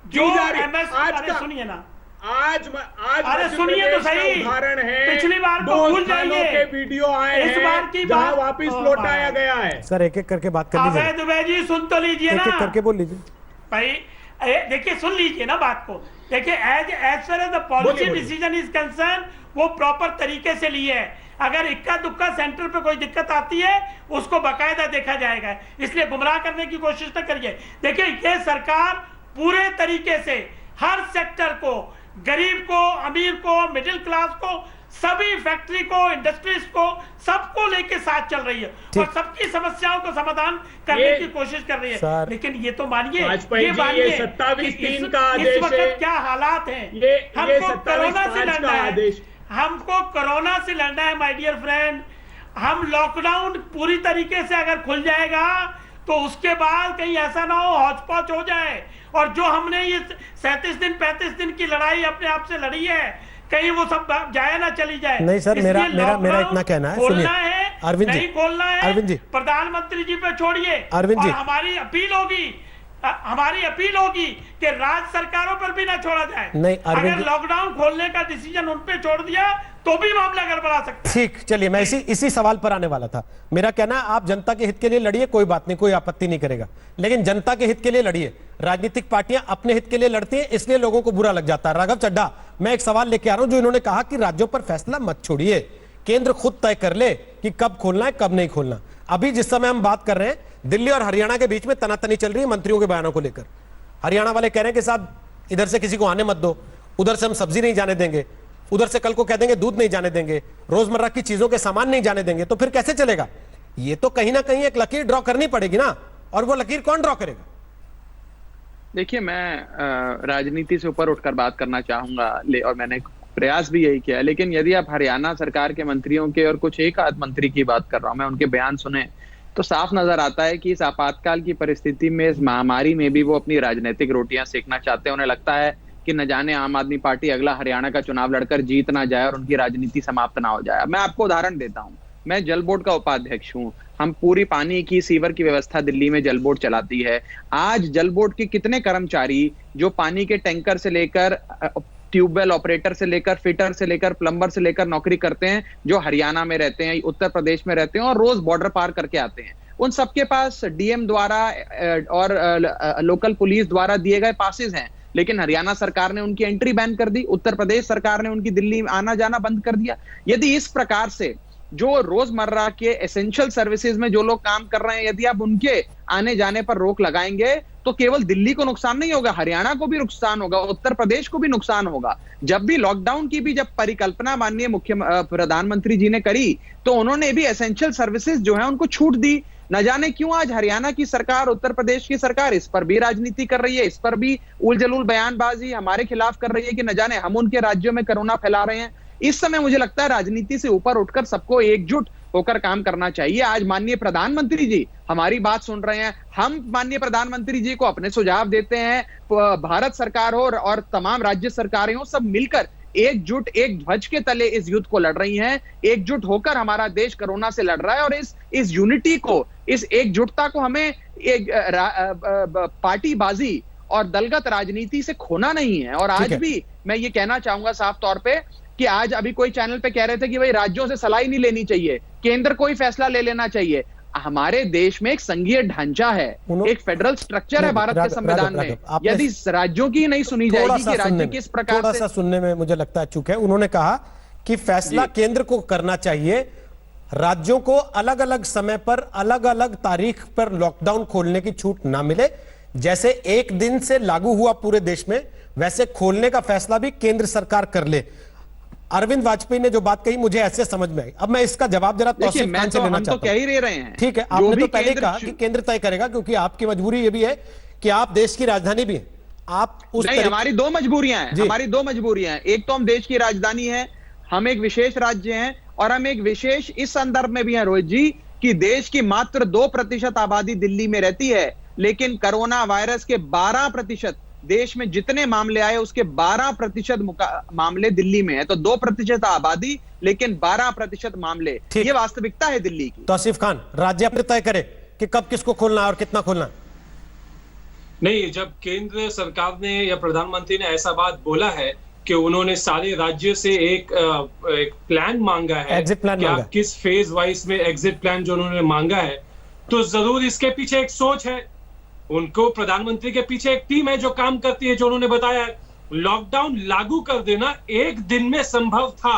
जो एमएस, सुनिए ना, आज अरे सुनिए तो सही, उदाहरण है, पिछली बार को भूल जाइए के वीडियो आए इस बार की जहां बात वापस लौटाया गया है। सर एक एक करके बात कर लीजिए। अभय दुबे जी सुन तो लीजिए ना, एक एक करके बोल लीजिए भाई। देखिए, सुन लीजिए ना बात को। देखिए, as far as the policy decision is concern, वो प्रॉपर तरीके से लिए है। अगर इक्का दुक्का सेंटर पे कोई दिक्कत आती है उसको बाकायदा देखा जाएगा, इसलिए गुमराह करने की कोशिश न करिए। देखिए, ये सरकार पूरे तरीके से हर सेक्टर को, गरीब को, अमीर को, मिडिल क्लास को, सभी फैक्ट्री को, इंडस्ट्रीज को, सबको लेके साथ चल रही है और सबकी समस्याओं को समाधान करने की कोशिश कर रही है। लेकिन ये तो मानिए, ये मानिए 27/3 का आदेश इस वक्त क्या हालात हैं। हमको कोरोना से लड़ना है, हमको कोरोना से लड़ना है माय डियर फ्रेंड। हम लॉकडाउन पूरी तरीके से अगर खुल जाएगा तो उसके बाद कहीं ऐसा ना हो हौच पौच हो जाए, और जो हमने ये 37 दिन 35 दिन की लड़ाई अपने आप से लड़ी है, कहीं वो सब जाए ना चली जाए। नहीं सर, मेरा इतना कहना है, खोलना है, अरविंद जी, नहीं खोलना है, अरविंद जी, प्रधानमंत्री जी पे छोड़िए। अरविंद जी, हमारी अपील होगी कि राज्य सरकारों पर भी ना छोड़ा जाए। नहीं, अगर लॉकडाउन खोलने का डिसीजन उन पे छोड़ दिया तो भी मामला गड़बड़ा सकता है। ठीक, चलिए मैं इसी सवाल पर आने वाला था। मेरा कहना, आप जनता के हित के लिए लड़िए, कोई बात नहीं, कोई आपत्ति नहीं करेगा, लेकिन जनता के हित के लिए लड़िए। राजनीतिक पार्टियां अपने हित के लिए लड़ती हैं, इसलिए लोगों को बुरा लग जाता है। राघव चड्ढा, मैं एक सवाल लेके आ रहा हूं, जो इन्होंने कहा कि राज्यों पर फैसला मत छोड़िए, केंद्र खुद तय कर ले कि कब खोलना है कब नहीं खोलना। अभी जिस समय हम बात कर रहे हैं, दिल्ली और हरियाणा के बीच में तनातनी चल रही है मंत्रियों के बयानों को लेकर। हरियाणा वाले कह रहे हैं कि साहब इधर से किसी को आने मत दो, उधर से हम सब्जी नहीं जाने देंगे, उधर से कल को कह देंगे दूध नहीं जाने देंगे, रोजमर्रा की चीजों के सामान नहीं जाने देंगे। तो फिर कैसे चलेगा? ये तो कहीं ना कहीं एक लकीर ड्रॉ करनी पड़ेगी ना, और वो लकीर कौन ड्रॉ करेगा? देखिए, मैं राजनीति से ऊपर उठकर बात करना चाहूंगा, और मैंने प्रयास भी यही किया है। लेकिन यदि आप हरियाणा सरकार के मंत्रियों के और कुछ एक आध मंत्री की बात कर रहा हूं, मैं उनके बयान सुने तो साफ नजर आता है कि इस आपातकाल की परिस्थिति में, इस महामारी में भी वो अपनी राजनीतिक रोटियां सेकना चाहते हैं। उन्हें लगता है कि न जाने आम आदमी पार्टी अगला हरियाणा का चुनाव लड़कर जीत ना जाए और उनकी राजनीति समाप्त ना हो जाए। मैं आपको उदाहरण देता हूं, मैं जल बोर्ड का उपाध्यक्ष हूं। हम पूरी पानी की, सीवर की व्यवस्था दिल्ली में जल बोर्ड चलाती है। आज जल बोर्ड के कितने कर्मचारी जो पानी के टैंकर से लेकर, ट्यूबवेल ऑपरेटर से लेकर, फिटर से लेकर, प्लम्बर से लेकर नौकरी करते हैं, जो हरियाणा में रहते हैं, उत्तर प्रदेश में रहते हैं और रोज बॉर्डर पार करके आते हैं। उन सबके पास डीएम द्वारा और लोकल पुलिस द्वारा दिए गए पासेस हैं, लेकिन हरियाणा सरकार ने उनकी एंट्री बैन कर दी, उत्तर प्रदेश सरकार ने उनकी दिल्ली आना जाना बंद कर दिया। यदि इस प्रकार से जो रोजमर्रा के एसेंशियल सर्विसेज में जो लोग काम कर रहे हैं, यदि आप उनके आने जाने पर रोक लगाएंगे तो केवल दिल्ली को नुकसान नहीं होगा, हरियाणा को भी नुकसान होगा, उत्तर प्रदेश को भी नुकसान होगा। जब भी लॉकडाउन की भी जब परिकल्पना माननीय प्रधानमंत्री जी ने करी तो उन्होंने भी एसेंशियल सर्विसेज जो है उनको छूट दी। न जाने क्यों आज हरियाणा की सरकार, उत्तर प्रदेश की सरकार इस पर भी राजनीति कर रही है, इस पर भी उलझुल बयानबाजी हमारे खिलाफ कर रही है कि न जाने हम उनके राज्यों में कोरोना फैला रहे हैं। इस समय मुझे लगता है राजनीति से ऊपर उठकर सबको एकजुट होकर काम करना चाहिए। आज माननीय प्रधानमंत्री जी हमारी बात सुन रहे हैं, हम माननीय प्रधानमंत्री जी को अपने सुझाव देते हैं। भारत सरकार हो और तमाम राज्य सरकारें हो, सब मिलकर एकजुट, एक ध्वज के तले इस युद्ध को लड़ रही हैं। एकजुट होकर हमारा देश कोरोना से लड़ रहा है और इस यूनिटी को, इस एकजुटता को हमें एक पार्टीबाजी और दलगत राजनीति से खोना नहीं है। और आज भी मैं ये कहना चाहूंगा साफ तौर पे कि आज अभी कोई चैनल पे कह रहे थे कि भाई राज्यों से सलाह ही नहीं लेनी चाहिए, केंद्र कोई फैसला ले लेना चाहिए। हमारे देश में एक संघीय ढांचा है, एक फेडरल स्ट्रक्चर है भारत के संविधान में। यदि राज्यों की नहीं सुनी जाएगी कि राज्य किस प्रकार थोड़ा सा सुनने में मुझे लगता है चूक है। उन्होंने कहा कि फैसला केंद्र को करना चाहिए, राज्यों को अलग अलग समय पर, अलग अलग तारीख पर लॉकडाउन खोलने की छूट ना मिले। जैसे एक दिन से लागू हुआ पूरे देश में, वैसे खोलने का फैसला भी केंद्र सरकार कर ले। अरविंद वाजपेयी ने जो बात कही मुझे ऐसे समझ में आई। अब मैं इसका जवाब जरा तौसीफ खान से लेना चाहता हूं। कह ही रहे हैं, ठीक है, आपने तो पहले कहा कि केंद्र तय करेगा, क्योंकि आपकी मजबूरी ये भी है कि आप देश की राजधानी भी हैं। आप उस नहीं, हमारी दो मजबूरियां हैं, हमारी दो मजबूरियां हैं। एक तो हम देश की राजधानी है, हम एक विशेष राज्य हैं, और हम एक विशेष इस संदर्भ में भी हैं रोहित जी कि देश की मात्र 2% आबादी दिल्ली में रहती है, लेकिन कोरोना वायरस के 12% देश में जितने मामले आए उसके 12% मामले दिल्ली में है। तो 2% आबादी लेकिन 12% मामले, ये वास्तविकता है दिल्ली की। तौसीफ खान, राज्य अपने तय करे कि कब किसको खोलना है और कितना खोलना है। नहीं, जब केंद्र सरकार ने या प्रधानमंत्री ने ऐसा बात बोला है कि उन्होंने सारे राज्यों से एक प्लान मांगा है, एग्जिट प्लान कि मांगा, आप किस फेज वाइज में एग्जिट प्लान जो उन्होंने मांगा है, तो जरूर इसके पीछे एक सोच है। उनको, प्रधानमंत्री के पीछे एक टीम है जो काम करती है, जो उन्होंने बताया है लॉकडाउन लागू कर देना एक दिन में संभव था,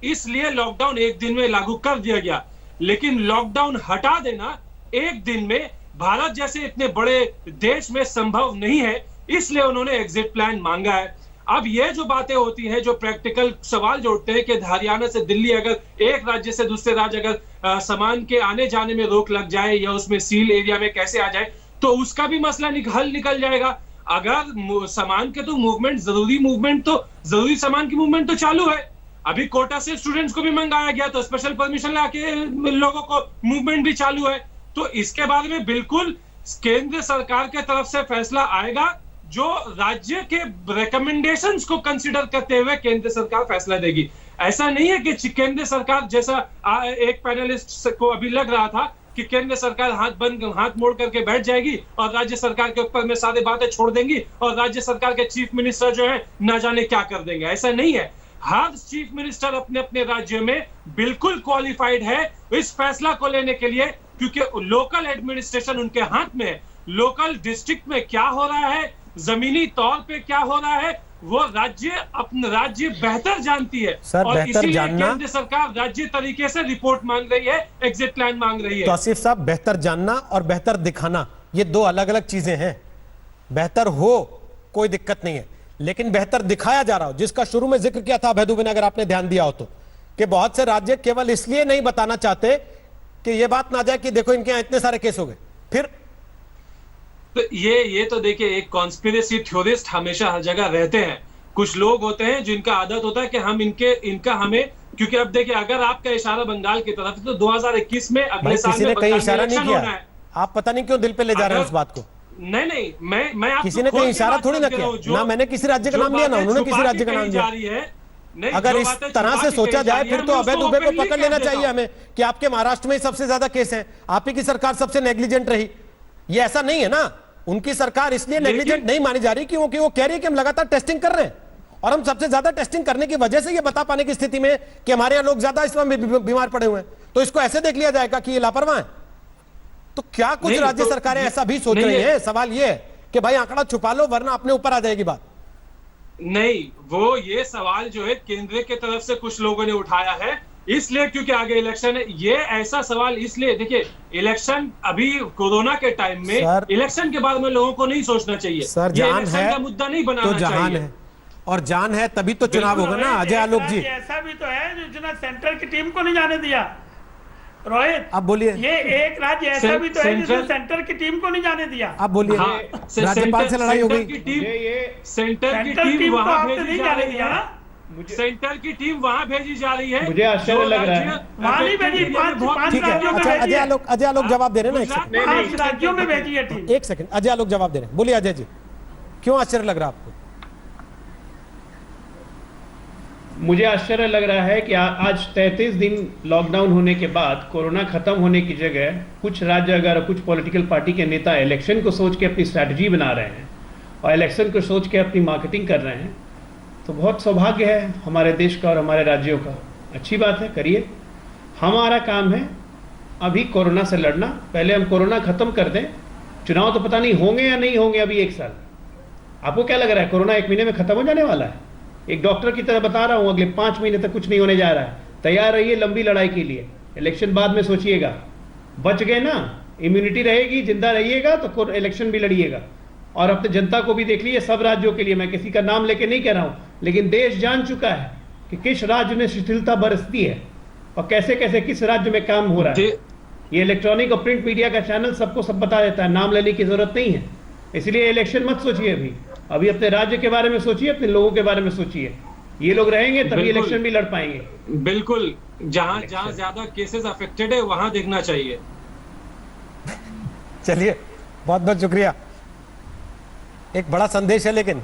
इसलिए लॉकडाउन एक दिन में लागू कर दिया गया। लेकिन लॉकडाउन हटा देना एक दिन में भारत जैसे इतने बड़े देश में संभव नहीं है, इसलिए उन्होंने एग्जिट प्लान मांगा है। अब ये जो बातें होती हैं, जो प्रैक्टिकल सवाल जो उठते हैं कि हरियाणा से दिल्ली, अगर एक राज्य से दूसरे राज्य अगर सामान के आने जाने में रोक लग जाए या उसमें सील एरिया में कैसे आ जाए, तो उसका भी मसला हल निकल जाएगा। अगर सामान के तो मूवमेंट, जरूरी सामान की मूवमेंट तो चालू है। अभी कोटा से स्टूडेंट्स को भी मंगाया गया, तो स्पेशल परमिशन लाके लोगों को मूवमेंट भी चालू है। तो इसके बारे में बिल्कुल केंद्र सरकार के तरफ से फैसला आएगा, जो राज्य के रिकमेंडेशंस को कंसीडर करते हुए केंद्र सरकार फैसला देगी। ऐसा नहीं है कि केंद्र सरकार, जैसा एक पैनलिस्ट को अभी लग रहा था कि केंद्र सरकार हाथ मोड़ करके बैठ जाएगी और राज्य सरकार के ऊपर में सारी बातें छोड़ देंगी और राज्य सरकार के चीफ मिनिस्टर जो है ना जाने क्या कर देंगे। ऐसा नहीं है। हर चीफ मिनिस्टर अपने अपने राज्य में बिल्कुल क्वालिफाइड है इस फैसला को लेने के लिए, क्योंकि लोकल एडमिनिस्ट्रेशन उनके हाथ में है। लोकल डिस्ट्रिक्ट में क्या हो रहा है, जमीनी तौर पे क्या हो रहा है, वो अपना राज्य बेहतर जानती है। और इसीलिए केंद्र सरकार राज्य तरीके से रिपोर्ट मांग रही है, एग्जिट प्लान मांग रही है। तौसीफ साहब, बेहतर जानना और बेहतर दिखाना ये दो अलग अलग चीजें हैं। बेहतर हो कोई दिक्कत नहीं है, लेकिन बेहतर दिखाया जा रहा हो, जिसका शुरू में जिक्र किया था अभय दुबे ने, अगर आपने ध्यान दिया हो तो, कि बहुत से राज्य केवल इसलिए नहीं बताना चाहते कि यह बात ना जाए कि देखो इनके यहां इतने सारे केस हो गए, फिर तो ये तो देखिए, एक कॉन्स्पिरेसी थ्योरिस्ट हमेशा हर जगह रहते हैं। कुछ लोग होते हैं जिनका आदत होता है कि हम इनका हमें, क्योंकि अब देखिए, अगर आपका इशारा बंगाल की तरफ तो 2021 में अगले साल किसी ने कहीं इशारा नहीं किया, आप पता नहीं क्यों दिल पे ले जा रहे हैं उस बात को। नहीं, मैं किसी ने कहीं इशारा थोड़ी ना किया ना, मैंने किसी राज्य का नाम लिया ना उन्होंने किसी राज्य का नाम लिया। अगर इस तरह से सोचा जाए फिर तो अभय दुबे को पकड़ लेना चाहिए हमें कि आपके महाराष्ट्र में ही सबसे ज्यादा केस हैं, आप ही की सरकार सबसे नेग्लिजेंट रही। ये ऐसा नहीं है ना, उनकी सरकार इसलिए नेग्लिजेंट नहीं मानी जा रही क्योंकि वो कह रही है कि हम लगातार टेस्टिंग कर रहे हैं और हम सबसे ज्यादा टेस्टिंग करने की वजह से ये बता पाने की स्थिति में कि हमारे यहां लोग ज्यादा इसमें बीमार पड़े हुए हैं, तो इसको ऐसे देख लिया जाएगा कि ये लापरवाह है। तो क्या कुछ राज्य सरकारें ऐसा भी सोच रही हैं? सवाल ये है कि भाई आंकड़ा छुपा लो वरना अपने ऊपर आ जाएगी बात। नहीं, वो ये सवाल जो है केंद्र के तरफ से कुछ लोगों ने उठाया है, इसलिए क्योंकि आगे इलेक्शन है। ये ऐसा सवाल इसलिए, देखिए, इलेक्शन अभी कोरोना के टाइम में, इलेक्शन के बाद में लोगों को नहीं सोचना चाहिए। सर जान है का मुद्दा नहीं बनाना तो जहान चाहिए। है, और जान है तभी तो चुनाव होगा ना। अजय आलोक जी, ऐसा भी तो है जो सेंटर की टीम को नहीं जाने दिया। रोहित आप बोलिए। ये एक राज्य ऐसा भी तो है जिसने सेंटर की टीम को नहीं जाने दिया। आप बोलिए। राज्यपाल से लड़ाई हो गई। सेंटर की टीम वहां नहीं जाने दिया ना, सेंटर की टीम वहां भेजी जा रही है। मुझे आश्चर्य लग रहा है वहां नहीं भेजी, पांच राज्यों में। अच्छा अजय आलोक जवाब दे रहे हैं ना, 5 राज्यों में भेजी है टीम। एक सेकंड, अजय आलोक जवाब दे रहे हैं। बोलिए अजय जी, क्यों आश्चर्य लग रहा है आपको? मुझे आश्चर्य लग रहा है कि आज 33 दिन लॉकडाउन होने के बाद कोरोना खत्म होने की जगह कुछ राज्य, अगर कुछ पॉलिटिकल पार्टी के नेता इलेक्शन को सोच के अपनी स्ट्रैटेजी बना रहे हैं और इलेक्शन को सोच के अपनी मार्केटिंग कर रहे हैं, तो बहुत सौभाग्य है हमारे देश का और हमारे राज्यों का। अच्छी बात है, करिए। हमारा काम है अभी कोरोना से लड़ना। पहले हम कोरोना खत्म कर दें। चुनाव तो पता नहीं होंगे या नहीं होंगे अभी 1 साल। आपको क्या लग रहा है कोरोना 1 महीने में खत्म हो जाने वाला है? एक डॉक्टर की तरह बता रहा हूं, अगले 5 महीने तक कुछ नहीं होने जा रहा है। तैयार रहिए लंबी लड़ाई के लिए। इलेक्शन बाद में सोचिएगा। बच गए ना, इम्यूनिटी रहेगी, जिंदा रहिएगा तो इलेक्शन भी लड़िएगा। और अपने जनता को भी देख लीजिए, सब राज्यों के लिए, मैं किसी का नाम लेके नहीं कह रहा हूं, लेकिन देश जान चुका है कि किस राज्य में शिथिलता बरसती है और कैसे कैसे किस राज्य में काम हो रहा है। ये इलेक्ट्रॉनिक और प्रिंट मीडिया का चैनल सबको सब बता देता है, नाम लेने की जरूरत नहीं है। इसलिए इलेक्शन मत सोचिए, अभी अपने राज्य के बारे में सोचिए, अपने लोगों के बारे में सोचिए। ये लोग रहेंगे तभी इलेक्शन भी लड़ पाएंगे। बिल्कुल, जहां ज्यादा केसेस अफेक्टेड है वहां देखना चाहिए। चलिए, बहुत बहुत शुक्रिया। एक बड़ा संदेश है, लेकिन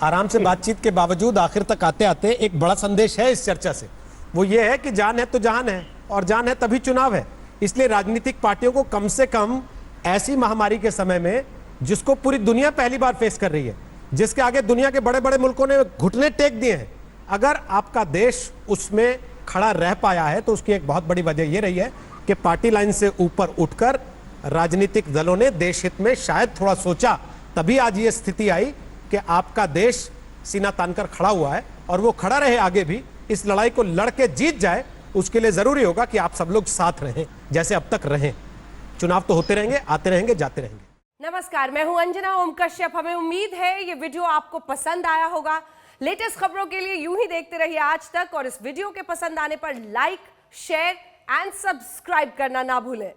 आराम से बातचीत के बावजूद आखिर तक आते आते एक बड़ा संदेश है इस चर्चा से। वो ये है कि जान है तो जहान है, और जान है तभी चुनाव है। इसलिए राजनीतिक पार्टियों को कम से कम ऐसी महामारी के समय में, जिसको पूरी दुनिया पहली बार फेस कर रही है, जिसके आगे दुनिया के बड़े बड़े मुल्कों ने घुटने टेक दिए हैं, अगर आपका देश उसमें खड़ा रह पाया है तो उसकी एक बहुत बड़ी वजह यह रही है कि पार्टी लाइन से ऊपर उठकर राजनीतिक दलों ने देश हित में शायद थोड़ा सोचा, तभी आज ये स्थिति आई कि आपका देश सीना तानकर खड़ा हुआ है। और वो खड़ा रहे आगे भी, इस लड़ाई को लड़के जीत जाए, उसके लिए जरूरी होगा कि आप सब लोग साथ रहें जैसे अब तक रहें। चुनाव तो होते रहेंगे, आते रहेंगे, जाते रहेंगे। नमस्कार, मैं हूं अंजना ओम कश्यप। हमें उम्मीद है ये वीडियो आपको पसंद आया होगा। लेटेस्ट खबरों के लिए यूं ही देखते रहिए आज तक, और इस वीडियो के पसंद आने पर लाइक, शेयर एंड सब्सक्राइब करना ना भूलें।